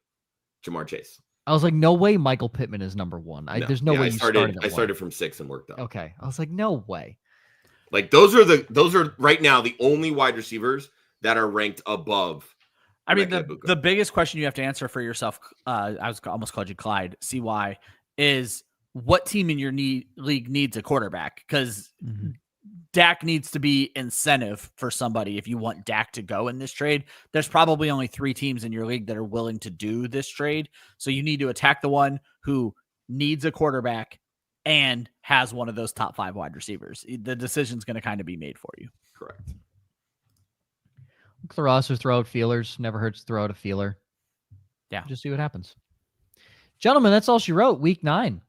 Jamar Chase. I was like, no way Michael Pittman is number 1. There's no way you started at I 1. started from 6 and worked up. Okay. I was like, no way. Like those are right now the only wide receivers that are ranked above. I mean, the biggest question you have to answer for yourself, I was almost called you Clyde, CY, is what team in your league needs a quarterback? Because Dak needs to be incentive for somebody if you want Dak to go in this trade. There's probably only 3 teams in your league that are willing to do this trade. So you need to attack the one who needs a quarterback and has one of those top 5 wide receivers. The decision's going to kind of be made for you. Correct. Look at the roster, throw out feelers. Never hurts to throw out a feeler. Yeah. Just see what happens. Gentlemen, that's all she wrote. Week 9.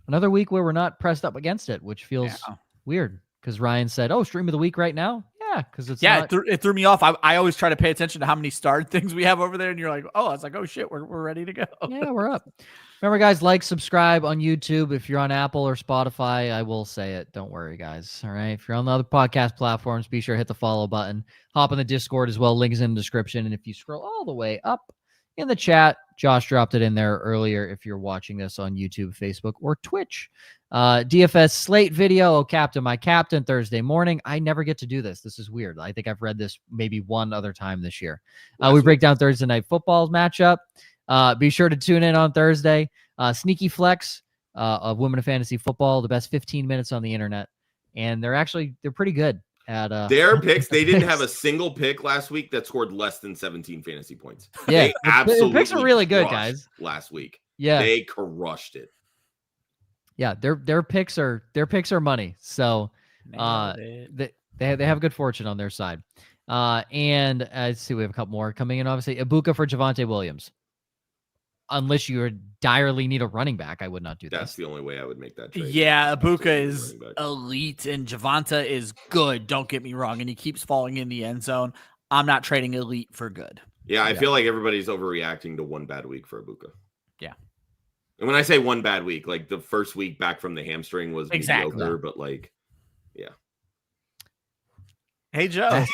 Another week where we're not pressed up against it, which feels weird. Because Ryan said, "Oh, stream of the week right now." Yeah, because it's not... it threw me off. I always try to pay attention to how many starred things we have over there, and you're like, "Oh," I was like, "Oh shit, we're ready to go." Yeah, we're up. Remember, guys, like, subscribe on YouTube. If you're on Apple or Spotify, I will say it. Don't worry, guys. All right. If you're on the other podcast platforms, be sure to hit the follow button. Hop on the Discord as well. Link is in the description. And if you scroll all the way up in the chat, Josh dropped it in there earlier. If you're watching this on YouTube, Facebook, or Twitch. DFS slate video. Oh, captain, my captain, Thursday morning. I never get to do this. This is weird. I think I've read this maybe one other time this year. We break down Thursday night football matchup. Be sure to tune in on Thursday. Sneaky flex of Women of Fantasy Football, the best 15 minutes on the internet. And they're pretty good at their picks. They didn't have a single pick last week that scored less than 17 fantasy points. Yeah, they absolutely the picks are really good, guys. Last week. Yeah. They crushed it. Yeah, their picks are money. So they have good fortune on their side. And let's see, we have a couple more coming in. Obviously, Ibuka for Javonte Williams. Unless you direly need a running back, I would not do that. That's the only way I would make that trade. Yeah, Ibuka is elite and Javonte is good. Don't get me wrong. And he keeps falling in the end zone. I'm not trading elite for good. Yeah, I feel like everybody's overreacting to one bad week for Ibuka. Yeah. And when I say one bad week, like the first week back from the hamstring was exactly mediocre, but like, yeah. Hey, Joe.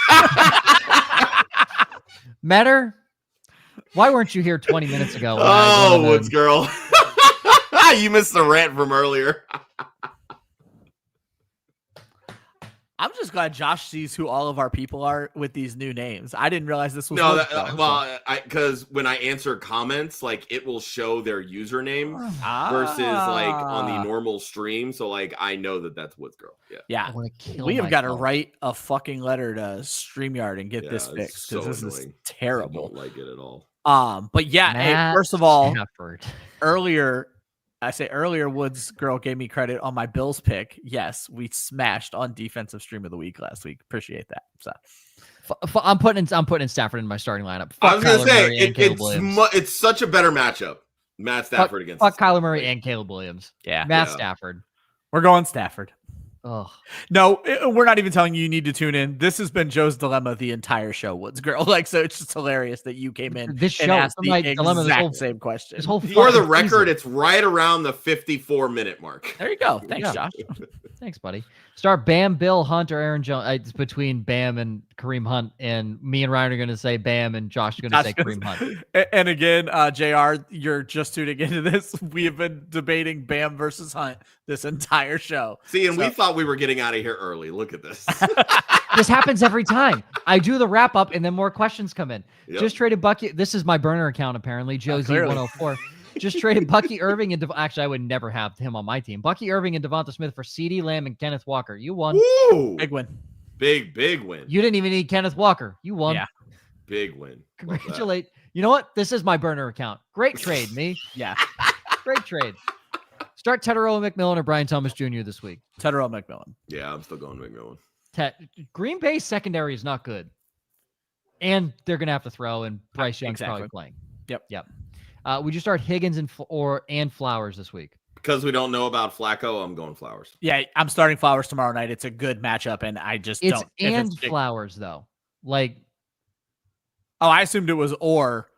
Matter. Why weren't you here 20 minutes ago? Oh, Woods girl. You missed the rant from earlier. I'm just glad Josh sees who all of our people are with these new names. I didn't realize this was because when I answer comments, like it will show their username versus like on the normal stream. So like I know that that's Woods girl. Yeah. We have got to write a fucking letter to StreamYard and get this fixed because this is terrible. I don't like it at all. But yeah, hey, first of all, earlier, Woods girl gave me credit on my Bills pick. Yes, we smashed on defensive stream of the week last week. Appreciate that. So I'm putting in Stafford in my starting lineup. I was going to say it's such a better matchup. Matt Stafford against Kyler Murray and Caleb Williams. Yeah, Stafford. We're going Stafford. Oh no, we're not even telling you need to tune in. This has been Joe's dilemma the entire show, Woods girl. Like, so it's just hilarious that you came in and asked the exact same question. For the record, it's right around the 54-minute mark. There you go. Thanks, Josh. Thanks, buddy. Start Bam, Bill, Hunt, or Aaron Jones. It's between Bam and Kareem Hunt, and me and Ryan are going to say Bam, and Josh is going to say Kareem Hunt. And again, JR, you're just tuning into this. We have been debating Bam versus Hunt this entire show. See, and we thought we were getting out of here early. Look at this. This happens every time. I do the wrap up, and then more questions come in. Yep. Just traded Bucky. This is my burner account, apparently. Josie 104. Just traded Bucky Irving and actually, I would never have him on my team. Bucky Irving and Devonta Smith for CeeDee Lamb and Kenneth Walker. You won. Woo! Big win. Big win. You didn't even need Kenneth Walker. You won. Yeah. Big win. Congratulate. You know what? This is my burner account. Great trade, me. Yeah. Great trade. Start Tedero McMillan or Brian Thomas Jr. this week. Tedero McMillan. Yeah, I'm still going McMillan. Green Bay's secondary is not good. And they're going to have to throw, and Bryce Young's probably playing. Yep. Would you start Higgins and Flowers this week? Because we don't know about Flacco, I'm going Flowers. Yeah, I'm starting Flowers tomorrow night. It's a good matchup, and I just don't. And Flowers, though. Like, I assumed it was or.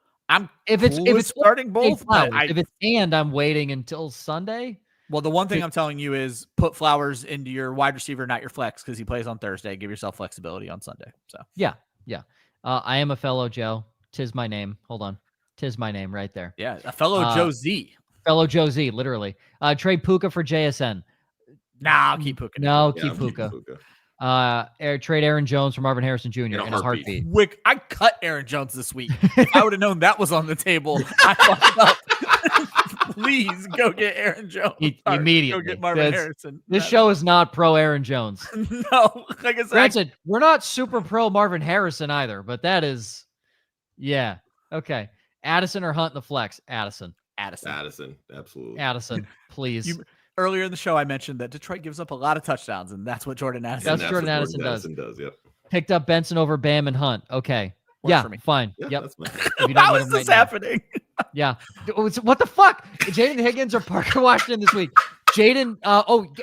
If it's starting both, if it's and I'm waiting until Sunday. Well, the one thing I'm telling you is put Flowers into your wide receiver, not your flex, because he plays on Thursday. Give yourself flexibility on Sunday. So yeah. I am a fellow Joe. Tis my name. Hold on. Tis my name right there. Yeah, a fellow Joe Z. Fellow Joe Z, literally. Trade Puka for JSN. Nah, I'll keep Puka. No, keep Puka. Trade Aaron Jones for Marvin Harrison Jr. in a heartbeat. I cut Aaron Jones this week. If I would have known that was on the table, I fucked up. please go get Aaron Jones. Immediately. Go get Marvin Harrison. This show is not pro Aaron Jones. No, like I said, Granted, we're not super pro Marvin Harrison either, but that is, yeah. Okay. Addison or Hunt in the flex? Addison, absolutely. Addison, please. Earlier in the show, I mentioned that Detroit gives up a lot of touchdowns, and that's what Jordan Addison. That's what Jordan Addison does. Yep. Picked up Benson over Bam and Hunt. Okay. Works for me. Fine. Yeah, Yep. that's fine. If you don't How get is him this right now. happening? Yeah. What the fuck? Jaden Higgins or Parker Washington this week? Jaden.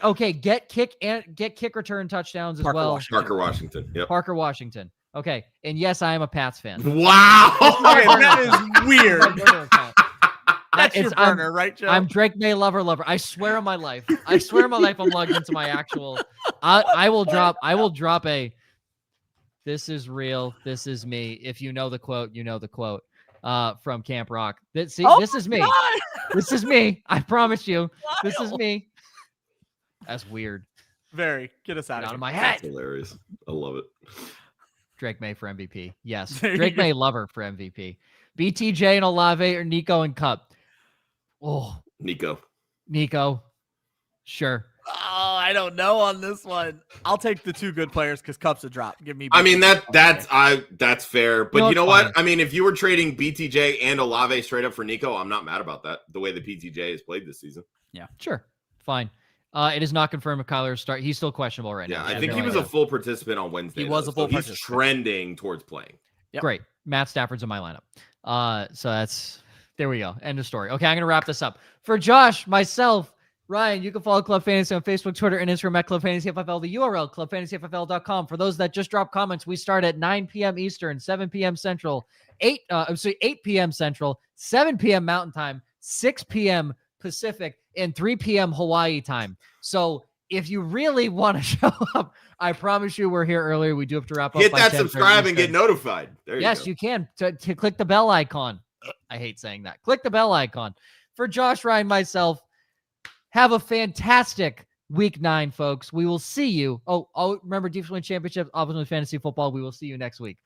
Okay. Get kick return touchdowns as well. Parker Washington. Yep. Parker Washington. Okay. And yes, I am a Pats fan. Wow. Okay, that is weird. That's your burner, right, Joe? I'm Drake May lover. I swear on my life. I'm logged into my actual. I will drop a. This is real. This is me. If you know the quote, you know the quote. From Camp Rock. This is me. God. This is me. I promise you. Wild. This is me. That's weird. Very. Get us out Out of of here. my head. That's hilarious. I love it. Drake May for MVP. Yes. There you Drake go. May lover for MVP. BTJ and Olave or Nico and Cup. Oh, Nico. Sure. Oh, I don't know on this one. I'll take the two good players because Cup's a drop. Give me. I mean that's fair, but No, you know it's what? fine. I mean, if you were trading BTJ and Olave straight up for Nico, I'm not mad about that. The way the BTJ has played this season. Sure. Fine. It is not confirmed if Kyler start. He's still questionable right now. Yeah, I think he was a full participant on Wednesday. He was a full He's participant. trending towards playing. Yep. Great. Matt Stafford's in my lineup. So that's there we go. End of story. Okay, I'm gonna wrap this up. For Josh, myself, Ryan, you can follow Club Fantasy on Facebook, Twitter, and Instagram at Club Fantasy FFL. The URL, clubfantasyffl.com. For those that just drop comments, we start at 9 p.m. Eastern, 7 p.m. Central, 8 p.m. Central, 7 p.m. Mountain Time, 6 p.m. Pacific, and 3 p.m. Hawaii time. So if you really want to show up, I promise you we're here earlier. We do have to wrap up. Hit by that 10:30 subscribe and get Eastern. notified. There Yes, you you can to click the bell icon. I hate saying that. Click the bell icon. For Josh, Ryan, myself, have a fantastic week 9, folks. We will see you. Oh, remember Deep Win Championship, Offensive Fantasy Football. We will see you next week.